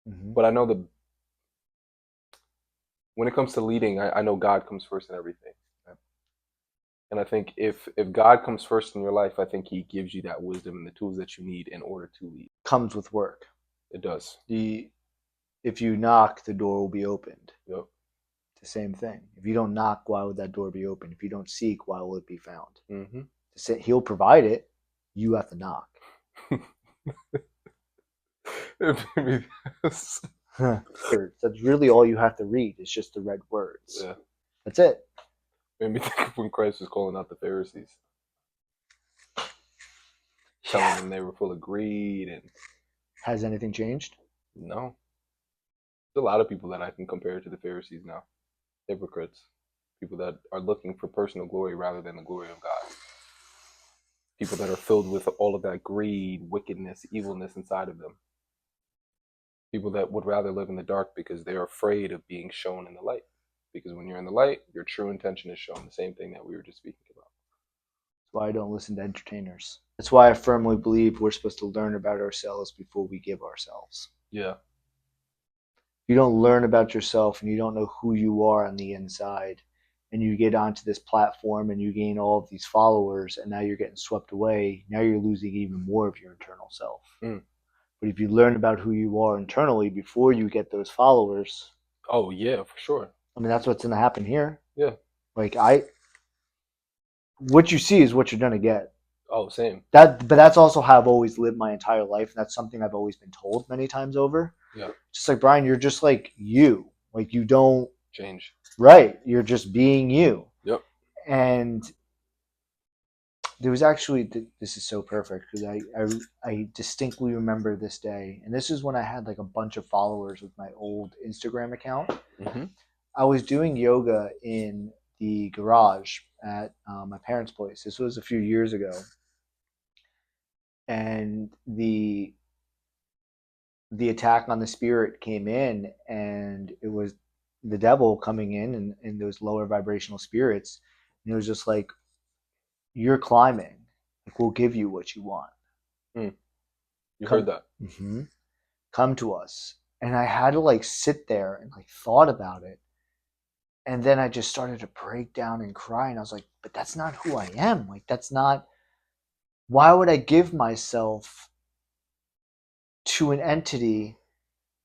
on. But I know when it comes to leading, I know God comes first in everything. And I think if God comes first in your life, I think he gives you that wisdom and the tools that you need in order to lead. Comes with work. It does. If you knock, the door will be opened. Yep. The same thing. If you don't knock, why would that door be open? If you don't seek, why will it be found? He'll provide it. You have to knock. That's really all you have to read. It's just the red words. Yeah. That's it. Made me think of when Christ was calling out the Pharisees. Telling them they were full of greed. And has anything changed? No. There's a lot of people that I can compare to the Pharisees now. Hypocrites. People that are looking for personal glory rather than the glory of God. People that are filled with all of that greed, wickedness, evilness inside of them. People that would rather live in the dark because they're afraid of being shown in the light. Because when you're in the light, your true intention is shown. The same thing that we were just speaking about. That's why I don't listen to entertainers. That's why I firmly believe we're supposed to learn about ourselves before we give ourselves. Yeah. You don't learn about yourself and you don't know who you are on the inside, and you get onto this platform and you gain all of these followers, and now you're getting swept away. Now you're losing even more of your internal self. But if you learn about who you are internally before you get those followers. Oh, yeah, for sure. I mean, that's what's going to happen here. Yeah. Like, what you see is what you're going to get. Oh, same. But that's also how I've always lived my entire life. And that's something I've always been told many times over. Yeah. Just like, Bryan, you're just like you. Like, you don't change. Right. You're just being you. Yep. And there was actually, this is so perfect because I distinctly remember this day. And this is when I had like a bunch of followers with my old Instagram account. I was doing yoga in the garage at my parents' place. This was a few years ago. and the attack on the spirit came in, and it was the devil coming in and those lower vibrational spirits, and it was just like, you're climbing, like, we'll give you what you want. Mm. You Come, heard that? mm-hmm, come to us. And I had to like sit there and like thought about it, and then I just started to break down and cry, and I was like, but that's not who I am. Like, that's not, why would I give myself to an entity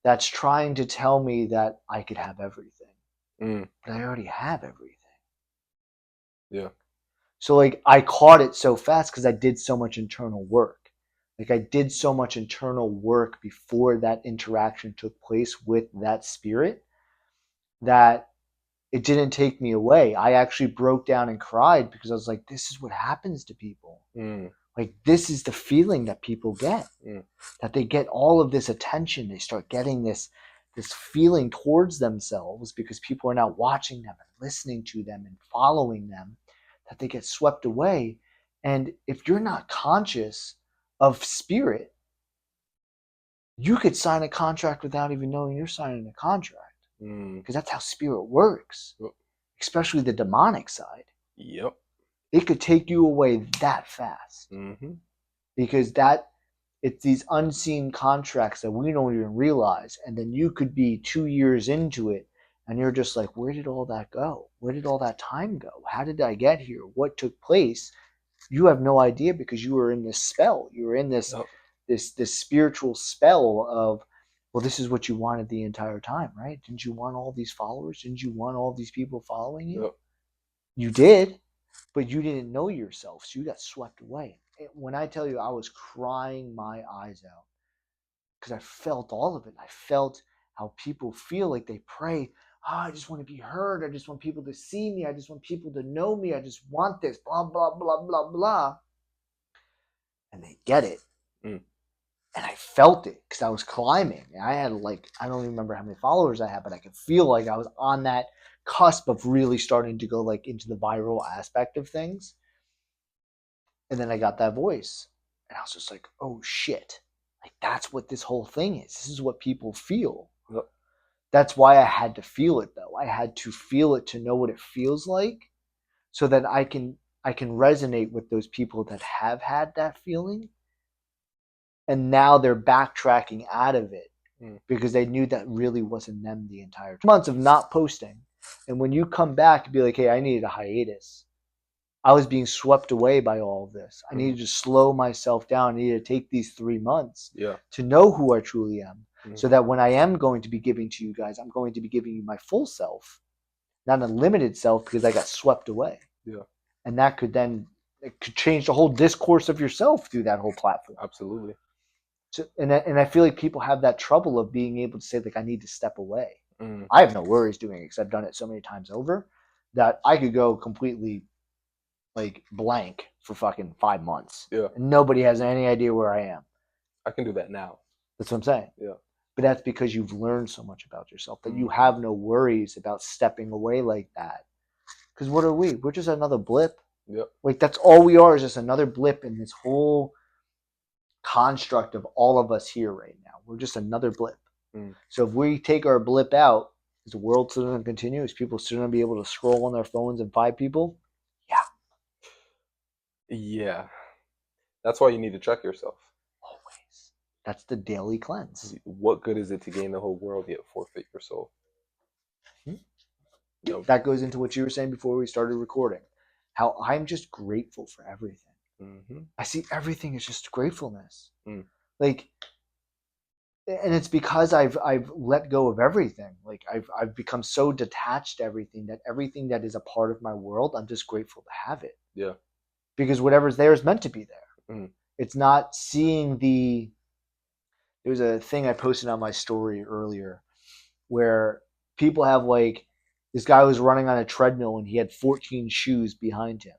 that's trying to tell me that I could have everything? But I already have everything. Yeah. So like I caught it so fast because I did so much internal work. Like I did so much internal work before that interaction took place with that spirit, that it didn't take me away. I actually broke down and cried because I was like, this is what happens to people. Like, this is the feeling that people get, that they get all of this attention. They start getting this feeling towards themselves because people are now watching them and listening to them and following them, that they get swept away. And if you're not conscious of spirit, you could sign a contract without even knowing you're signing a contract, because that's how spirit works, especially the demonic side. Yep. It could take you away that fast, because it's these unseen contracts that we don't even realize. And then you could be 2 years into it and you're just like, where did all that go? Where did all that time go? How did I get here? What took place? You have no idea, because you were in this spell. You were in this this spiritual spell of, well, this is what you wanted the entire time, right? Didn't you want all these followers? Didn't you want all these people following you? Yep. You did, but you didn't know yourself, so you got swept away. When I tell you I was crying my eyes out, because I felt all of it. I felt how people feel, like they pray, oh, I just want to be heard. I just want people to see me. I just want people to know me. I just want this, blah, blah, blah, blah, blah. And they get it. And I felt it because I was climbing. I had like, I don't even remember how many followers I had, but I could feel like I was on that cusp of really starting to go like into the viral aspect of things. And then I got that voice, and I was just like, oh shit. Like, that's what this whole thing is. This is what people feel. Yep. That's why I had to feel it, though. I had to feel it to know what it feels like, so that I can resonate with those people that have had that feeling, and now they're backtracking out of it because they knew that really wasn't them the entire time. Months of not posting, and when you come back and be like, hey, I needed a hiatus. I was being swept away by all of this. I needed to slow myself down. I needed to take these 3 months to know who I truly am, so that when I am going to be giving to you guys, I'm going to be giving you my full self, not a limited self, because I got swept away. Yeah. And that could then, it could change the whole discourse of yourself through that whole platform. Absolutely. So, and I feel like people have that trouble of being able to say, like, I need to step away. I have no worries doing it because I've done it so many times over that I could go completely like blank for fucking 5 months. Yeah. And nobody has any idea where I am. I can do that now. That's what I'm saying. Yeah. But that's because you've learned so much about yourself that you have no worries about stepping away like that. Because what are we? We're just another blip. Yep. Like, that's all we are, is just another blip in this whole construct of all of us here right now. We're just another blip. So if we take our blip out, is the world still going to continue? Is people still going to be able to scroll on their phones and find people? Yeah. That's why you need to check yourself. Always. That's the daily cleanse. What good is it to gain the whole world yet forfeit your soul? Nope. That goes into what you were saying before we started recording. How I'm just grateful for everything. I see everything as just gratefulness. Like, and it's because I've let go of everything. Like, I've become so detached to everything, that everything that is a part of my world, I'm just grateful to have it. Yeah. Because whatever's there is meant to be there. It's not seeing the. There was a thing I posted on my story earlier where people have, like, this guy was running on a treadmill and he had 14 shoes behind him.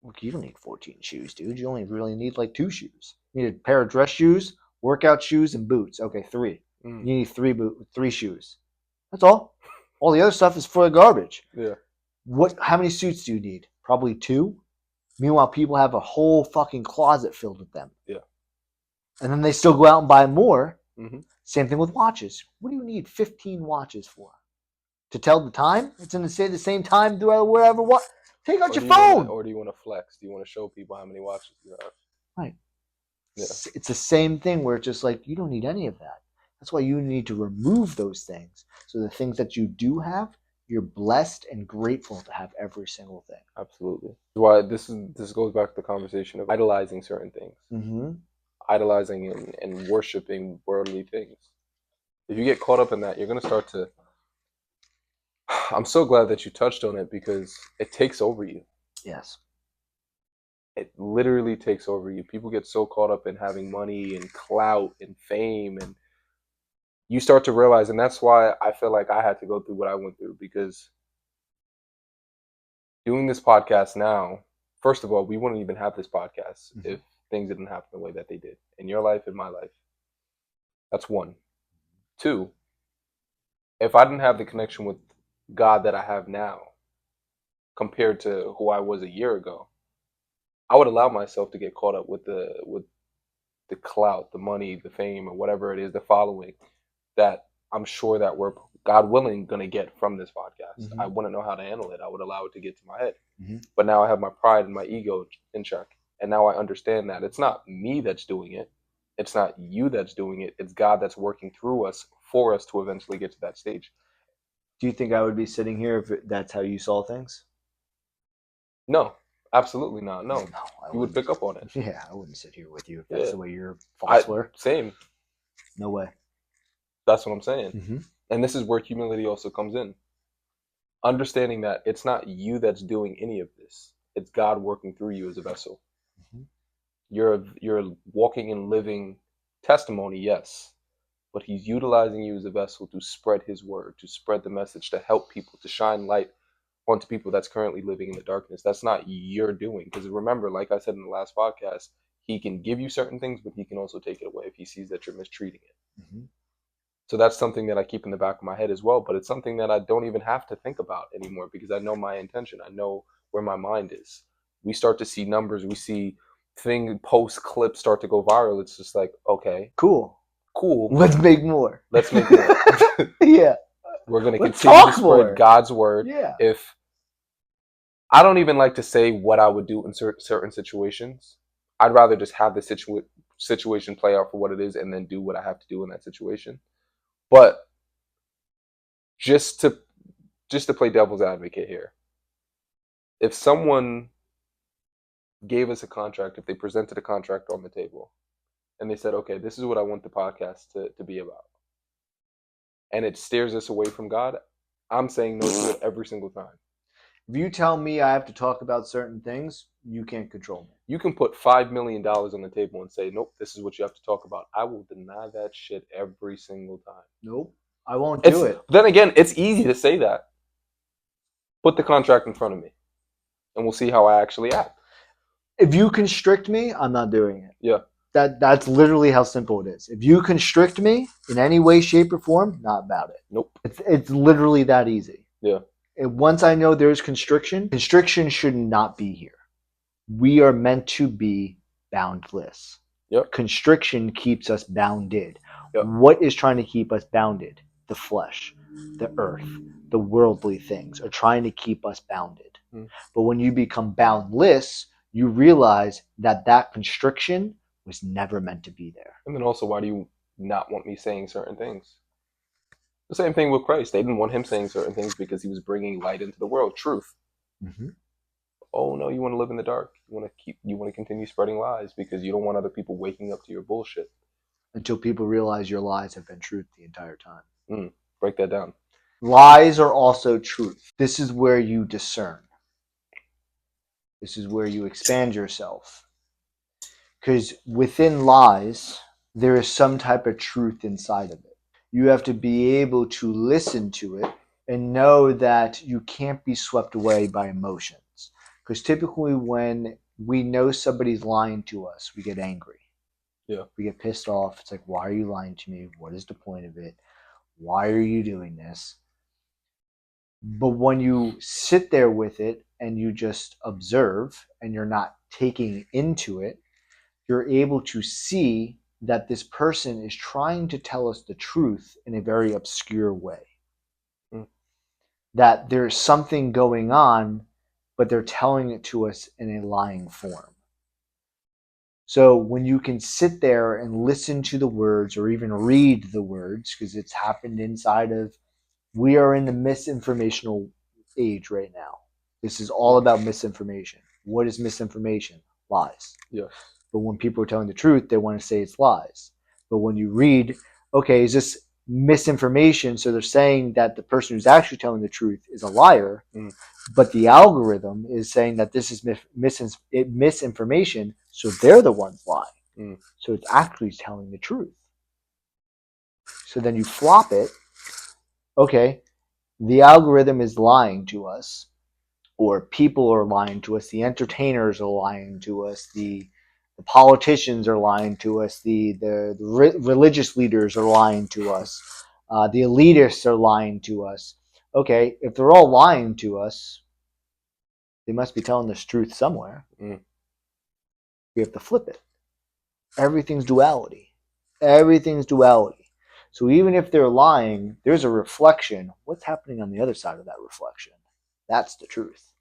Look, you don't need 14 shoes, dude. You only really need like 2 shoes. You need a pair of dress shoes, workout shoes, and boots. Okay, 3. You need 3 shoes. That's all. All the other stuff is for the garbage. Yeah. How many suits do you need? Probably 2. Meanwhile, people have a whole fucking closet filled with them. Yeah. And then they still go out and buy more. Mm-hmm. Same thing with watches. What do you need 15 watches for? To tell the time? It's going to say the same time throughout wherever. What? Take out your phone. Or do you want to flex? Do you want to show people how many watches you have? Right. Yeah. It's the same thing where it's just like, you don't need any of that. That's why you need to remove those things. So the things that you do have, you're blessed and grateful to have every single thing. Absolutely. Why this goes back to the conversation of idolizing certain things. Mm-hmm. Idolizing and worshiping worldly things. If you get caught up in that, you're going to start to. I'm so glad that you touched on it because it takes over you. Yes. It literally takes over you. People get so caught up in having money and clout and fame, and you start to realize, and that's why I feel like I had to go through what I went through, because doing this podcast now, first of all, we wouldn't even have this podcast if things didn't happen the way that they did in your life, in my life. That's one. Two, if I didn't have the connection with God that I have now compared to who I was a year ago, I would allow myself to get caught up with the clout, the money, the fame, or whatever it is, the following that I'm sure that we're, God willing, going to get from this podcast. I wouldn't know how to handle it. I would allow it to get to my head. But now I have my pride and my ego in check. And now I understand that it's not me that's doing it. It's not you that's doing it. It's God that's working through us for us to eventually get to that stage. Do you think I would be sitting here if that's how you saw things? No, absolutely not. No, you would pick up on it. Yeah, I wouldn't sit here with you if that's the way your thoughts were. Same. No way. That's what I'm saying. And this is where humility also comes in. Understanding that it's not you that's doing any of this. It's God working through you as a vessel. You're walking and living testimony, yes, but he's utilizing you as a vessel to spread his word, to spread the message, to help people, to shine light onto people that's currently living in the darkness. That's not your doing. Because remember, like I said in the last podcast, he can give you certain things, but he can also take it away if he sees that you're mistreating it. So that's something that I keep in the back of my head as well. But it's something that I don't even have to think about anymore because I know my intention. I know where my mind is. We start to see numbers. We see post clips start to go viral. It's just like, okay, cool. Let's make more. Yeah. We're going to continue to spread more. God's word. Yeah. If I don't even like to say what I would do in certain situations, I'd rather just have the situation play out for what it is and then do what I have to do in that situation. But just to play devil's advocate here, if someone gave us a contract, if they presented a contract on the table and they said, okay, this is what I want the podcast to be about, and it steers us away from God, I'm saying no to it every single time. If you tell me I have to talk about certain things, you can't control me. You can put $5 million on the table and say, nope, this is what you have to talk about. I will deny that shit every single time. Nope, I won't do it. Then again, it's easy to say that. Put the contract in front of me and we'll see how I actually act. If you constrict me, I'm not doing it. Yeah. That's literally how simple it is. If you constrict me in any way, shape, or form, not about it. Nope. It's literally that easy. Yeah. And once I know there's constriction should not be here. We are meant to be boundless. Yep. Constriction keeps us bounded. Yep. What is trying to keep us bounded? The flesh, the earth, the worldly things are trying to keep us bounded. But when you become boundless, you realize that constriction was never meant to be there. And then also, why do you not want me saying certain things? The same thing with Christ. They didn't want him saying certain things because he was bringing light into the world, truth. Oh no, you want to live in the dark. You want to continue spreading lies because you don't want other people waking up to your bullshit. Until people realize your lies have been truth the entire time. Break that down. Lies are also truth. This is where you discern. This is where you expand yourself. Because within lies, there is some type of truth inside of it. You have to be able to listen to it and know that you can't be swept away by emotions. Because typically when we know somebody's lying to us, we get angry. Yeah. We get pissed off. It's like, why are you lying to me? What is the point of it? Why are you doing this? But when you sit there with it and you just observe and you're not taking into it, you're able to see that this person is trying to tell us the truth in a very obscure way. Mm. That there's something going on, but they're telling it to us in a lying form. So when you can sit there and listen to the words or even read the words, because it's happened inside of, we are in the misinformational age right now. This is all about misinformation. What is misinformation? Lies. Yes. But when people are telling the truth, they want to say it's lies. But when you read, okay, is this misinformation? So they're saying that the person who's actually telling the truth is a liar, but the algorithm is saying that this is misinformation, so they're the ones lying. So it's actually telling the truth. So then you flop it. Okay, the algorithm is lying to us, or people are lying to us, the entertainers are lying to us, the politicians are lying to us, the religious leaders are lying to us, the elitists are lying to us. Okay, if they're all lying to us, they must be telling us truth somewhere. We have to flip it. Everything's duality. Everything's duality. So even if they're lying, there's a reflection. What's happening on the other side of that reflection? That's the truth.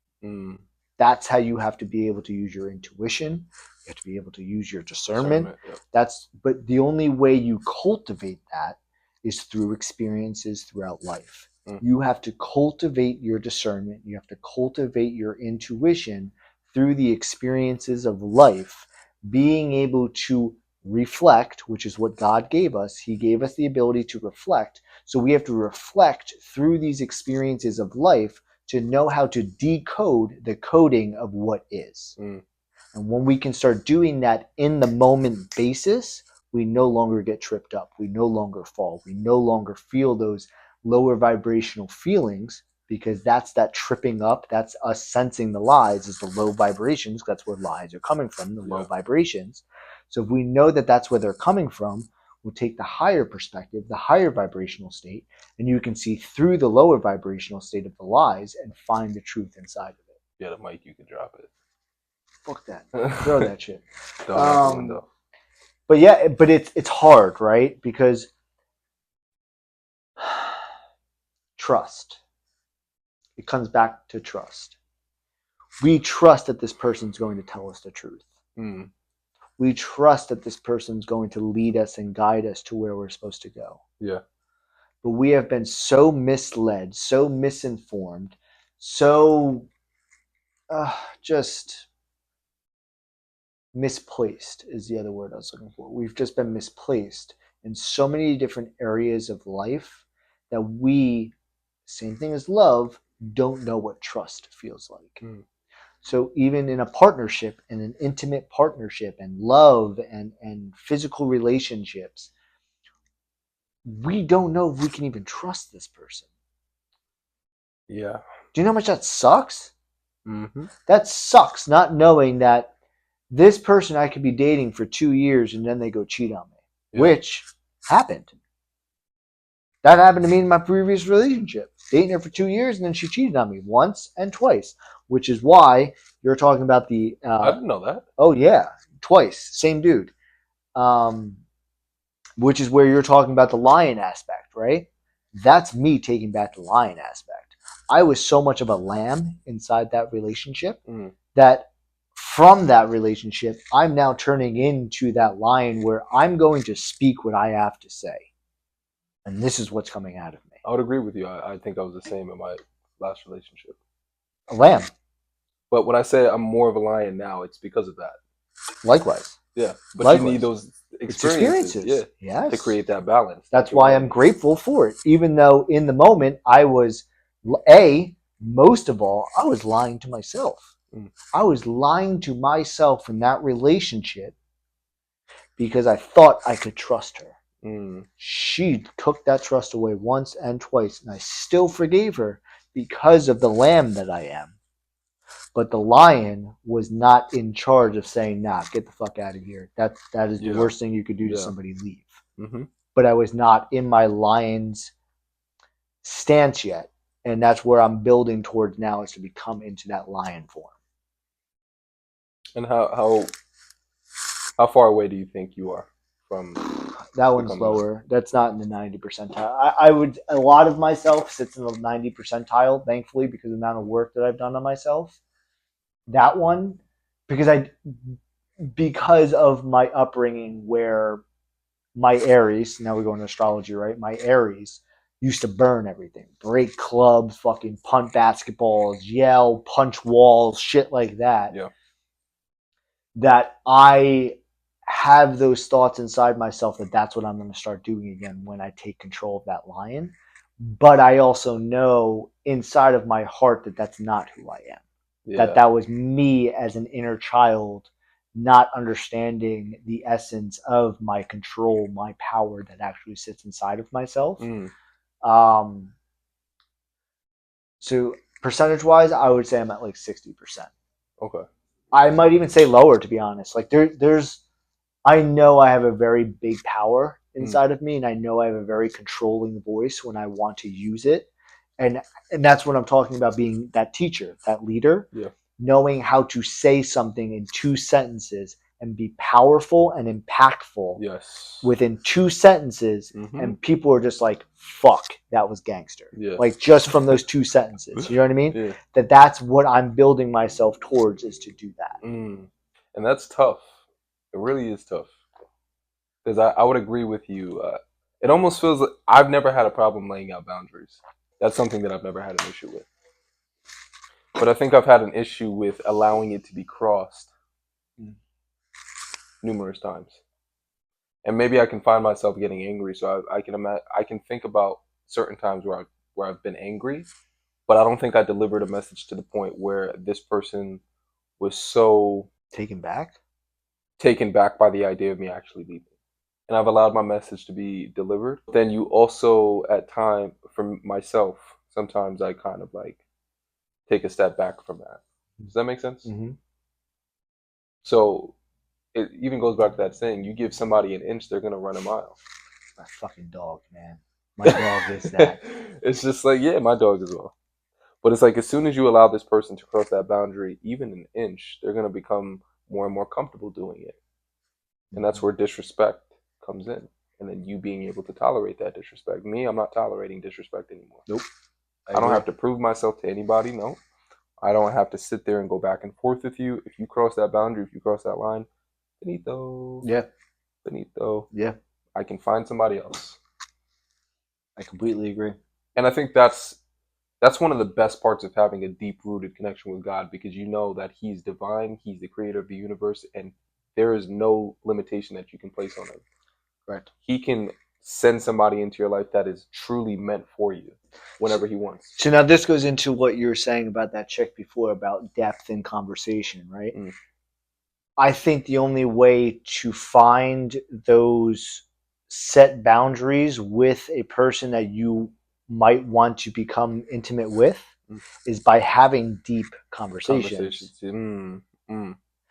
That's how you have to be able to use your intuition. You have to be able to use your discernment. Yep. But the only way you cultivate that is through experiences throughout life. You have to cultivate your discernment. You have to cultivate your intuition through the experiences of life, being able to reflect, which is what God gave us. He gave us the ability to reflect. So we have to reflect through these experiences of life to know how to decode the coding of what is. And when we can start doing that in the moment basis, we no longer get tripped up. We no longer fall. We no longer feel those lower vibrational feelings, because that's that tripping up. That's us sensing the lies is the low vibrations. That's where lies are coming from, the low vibrations. So if we know that that's where they're coming from, we'll take the higher perspective, the higher vibrational state, and you can see through the lower vibrational state of the lies and find the truth inside of it. Yeah, the mic, you can drop it. Fuck that. Throw that shit. Throw it out the window. But yeah, but it's hard, right? Because trust. It comes back to trust. We trust that this person's going to tell us the truth. We trust that this person's going to lead us and guide us to where we're supposed to go. Yeah. But we have been so misled, so misinformed, so just misplaced is the other word I was looking for. We've just been misplaced in so many different areas of life that we, same thing as love, don't know what trust feels like. So even in a partnership, in an intimate partnership and love and physical relationships, we don't know if we can even trust this person. Yeah. Do you know how much that sucks? That sucks, not knowing that this person I could be dating for 2 years and then they go cheat on me, which happened. That happened to me in my previous relationship. Dating her for 2 years and then she cheated on me once and twice, which is why you're talking about the... I didn't know that. Oh, yeah. Twice. Same dude. Which is where you're talking about the lion aspect, right? That's me taking back the lion aspect. I was so much of a lamb inside that relationship that from that relationship, I'm now turning into that lion where I'm going to speak what I have to say. And this is what's coming out of me. I would agree with you. I think I was the same in my last relationship. A lamb. But when I say I'm more of a lion now, it's because of that. Likewise. Yeah. But Likewise. you need those experiences. Yes. To create that balance. That's why I'm grateful for it. Even though in the moment I was, most of all, I was lying to myself. I was lying to myself in that relationship because I thought I could trust her. She took that trust away once and twice, and I still forgave her because of the lamb that I am. But the lion was not in charge of saying, nah, get the fuck out of here. That is the worst thing you could do to somebody, leave. But I was not in my lion's stance yet. And that's where I'm building towards now, is to become into that lion form. And how far away do you think you are from That one's becoming that? lower. That's not in the 90 percentile. I would, a lot of myself sits in the 90 percentile, thankfully, because of the amount of work that I've done on myself. That one, because because of my upbringing, where my Aries, now we're going to astrology, right? My Aries used to burn everything, break clubs, fucking punt basketballs, yell, punch walls, shit like that. Yeah. That I have those thoughts inside myself that that's what I'm going to start doing again when I take control of that lion. But I also know inside of my heart that that's not who I am. Yeah. That was me as an inner child, not understanding the essence of my control, my power that actually sits inside of myself. Um, so percentage wise, I would say I'm at like 60%. Okay. I might even say lower, to be honest. Like there's I know I have a very big power inside of me, and I know I have a very controlling voice when I want to use it. And that's what I'm talking about, being that teacher, that leader, Yeah. knowing how to say something in 2 sentences and be powerful and impactful Yes. within 2 sentences, and people are just like, fuck, that was gangster. Yeah. Like, just from those 2 sentences. You know what I mean? Yeah. That's what I'm building myself towards, is to do that. And that's tough. It really is tough. Because I would agree with you. It almost feels like I've never had a problem laying out boundaries. That's something that I've never had an issue with. But I think I've had an issue with allowing it to be crossed numerous times. And maybe I can find myself getting angry. So I can think about certain times where I've been angry, but I don't think I delivered a message to the point where this person was so Taken back? taken back by the idea of me actually leaving. And I've allowed my message to be delivered. Then you also, at time, for myself, sometimes I kind of like take a step back from that. Does that make sense? Mm-hmm. So it even goes back to that saying: you give somebody an inch, they're gonna run a mile. My fucking dog, man. My dog is that. It's just like, yeah, my dog as well. But it's like, as soon as you allow this person to cross that boundary, even an inch, they're gonna become more and more comfortable doing it. And that's where disrespect comes in. And then you being able to tolerate that disrespect. Me, I'm not tolerating disrespect anymore. Nope. I don't have to prove myself to anybody. No. I don't have to sit there and go back and forth with you. If you cross that boundary, if you cross that line, finito. Yeah. Finito. Yeah. I can find somebody else. I completely agree. And I think that's one of the best parts of having a deep rooted connection with God, because you know that He's divine, He's the creator of the universe, and there is no limitation that you can place on Him. Right. He can send somebody into your life that is truly meant for you whenever He wants. So now this goes into what you were saying about that chick before, about depth in conversation, right? I think the only way to find those set boundaries with a person that you might want to become intimate with is by having deep conversations.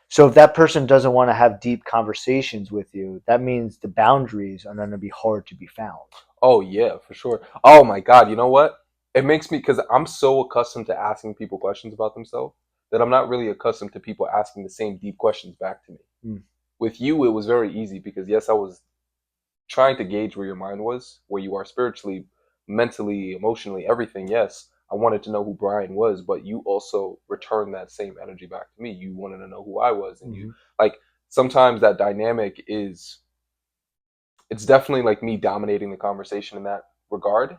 So if that person doesn't want to have deep conversations with you, that means the boundaries are going to be hard to be found. Oh, yeah, for sure. Oh, my God. You know what? It makes me, because I'm so accustomed to asking people questions about themselves that I'm not really accustomed to people asking the same deep questions back to me. With you, it was very easy because, yes, I was trying to gauge where your mind was, where you are spiritually, mentally, emotionally, everything. Yes, I wanted to know who Bryan was, but you also returned that same energy back to me. You wanted to know who I was, and you, like, sometimes that dynamic is, it's definitely like me dominating the conversation in that regard.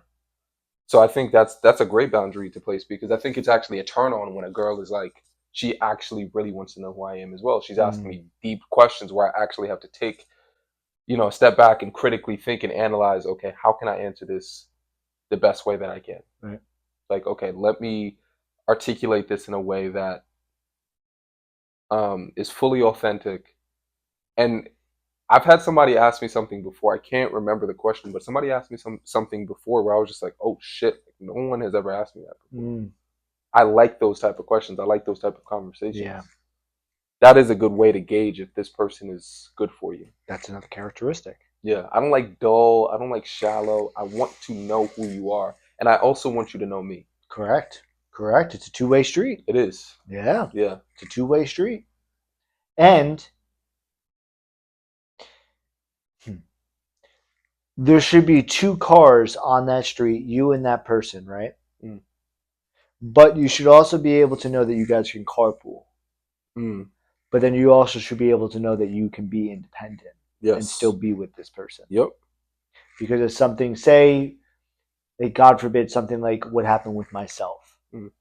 So I think that's a great boundary to place, because I think it's actually a turn on when a girl is like, she actually really wants to know who I am as well. She's asking me deep questions where I actually have to take, step back and critically think and analyze, okay, how can I answer this the best way that I can? Right. Like, okay, let me articulate this in a way that is fully authentic. And I've had somebody ask me something before. I can't remember the question, but somebody asked me something before where I was just like, oh shit, no one has ever asked me that before. I like those type of questions. I like those type of conversations. Yeah. That is a good way to gauge if this person is good for you. That's another characteristic. Yeah. I don't like dull. I don't like shallow. I want to know who you are. And I also want you to know me. Correct. It's a two-way street. It is. Yeah. Yeah. It's a two-way street. And there should be two cars on that street, you and that person, right? Mm. But you should also be able to know that you guys can carpool. Mm. But then you also should be able to know that you can be independent and still be with this person. Yep. Because if something, say, like God forbid, something like what happened with myself. Mm.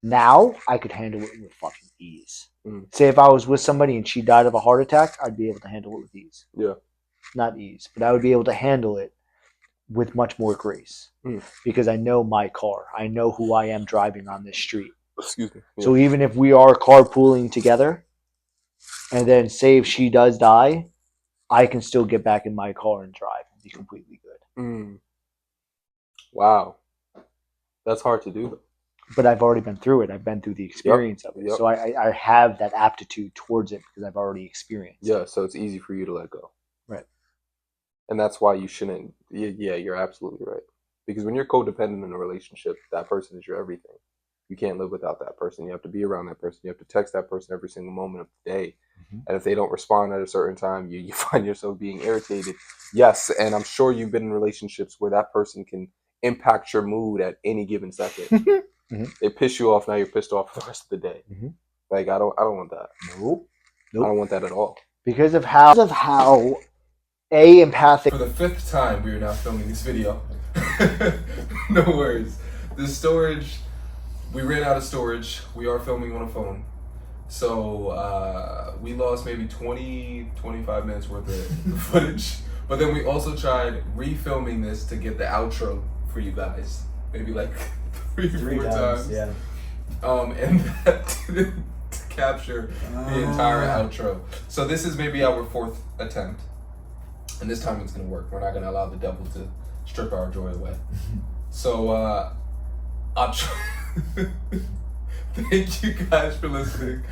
Now I could handle it with fucking ease. Mm. Say if I was with somebody and she died of a heart attack, I'd be able to handle it with ease. Yeah. Not ease, but I would be able to handle it with much more grace. Because I know my car. I know who I am driving on this street. Excuse me. Yeah. So even if we are carpooling together, and then say if she does die, I can still get back in my car and drive and be completely good. Wow. That's hard to do, though. But I've already been through it. I've been through the experience of it. So I have that aptitude towards it because I've already experienced it. So it's easy for you to let go. Right. And that's why you shouldn't. Yeah, you're absolutely right. Because when you're codependent in a relationship, that person is your everything. You can't live without that person. You have to be around that person. You have to text that person every single moment of the day. And if they don't respond at a certain time, you find yourself being irritated. Yes, and I'm sure you've been in relationships where that person can impact your mood at any given second. They piss you off, now you're pissed off for the rest of the day. Like I don't want that. Nope. I don't want that at all. Because of how empathic. For the 5th time, we are now filming this video. No worries. The storage, we ran out of storage. We are filming on a phone. So we lost maybe 20-25 minutes worth of footage. But then we also tried refilming this to get the outro for you guys. Maybe like three or 4 times. Yeah. And that didn't capture the entire outro. So this is maybe our 4th attempt. And this time it's going to work. We're not going to allow the devil to strip our joy away. So I'll try. Thank you guys for listening.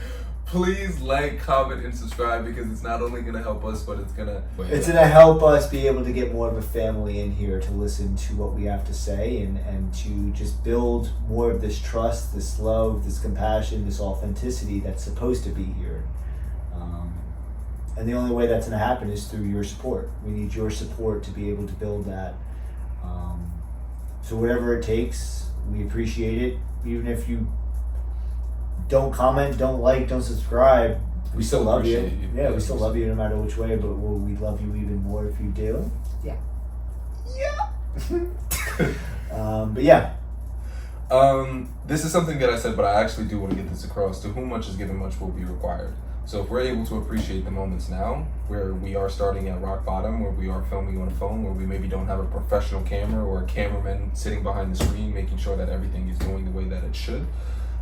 Please like, comment, and subscribe because it's not only going to help us, but it's going to help us be able to get more of a family in here to listen to what we have to say and to just build more of this trust, this love, this compassion, this authenticity that's supposed to be here. And the only way that's going to happen is through your support. We need your support to be able to build that. So whatever it takes, we appreciate it. Even if you don't comment, don't like, don't subscribe, we still love you. Yeah, we still love you no matter which way, but we love you even more if you do. Yeah. But yeah. This is something that I said, but I actually do want to get this across. To whom much is given, much will be required. So if we're able to appreciate the moments now, where we are starting at rock bottom, where we are filming on a phone, where we maybe don't have a professional camera or a cameraman sitting behind the screen making sure that everything is going the way that it should,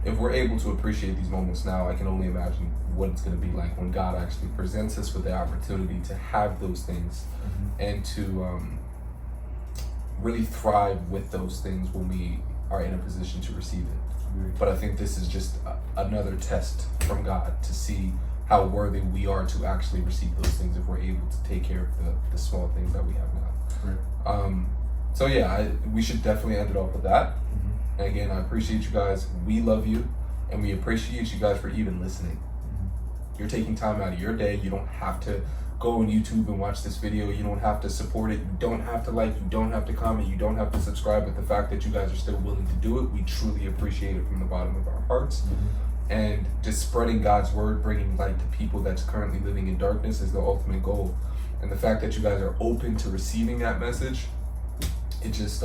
if we're able to appreciate these moments now, I can only imagine what it's going to be like when God actually presents us with the opportunity to have those things and to really thrive with those things when we are in a position to receive it. But I think this is just another test from God to see how worthy we are to actually receive those things if we're able to take care of the small things that we have now. So yeah, we should definitely end it off with that. And again, I appreciate you guys. We love you, and we appreciate you guys for even listening. You're taking time out of your day. You don't have to go on YouTube and watch this video. You don't have to support it. You don't have to like. You don't have to comment. You don't have to subscribe. But the fact that you guys are still willing to do it, we truly appreciate it from the bottom of our hearts. And just spreading God's word, bringing light to people that's currently living in darkness is the ultimate goal. And the fact that you guys are open to receiving that message, it just,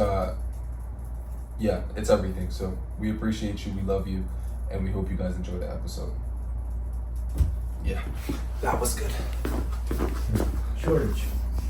yeah, it's everything. So we appreciate you, we love you, and we hope you guys enjoy the episode. Yeah, that was good. Shortage.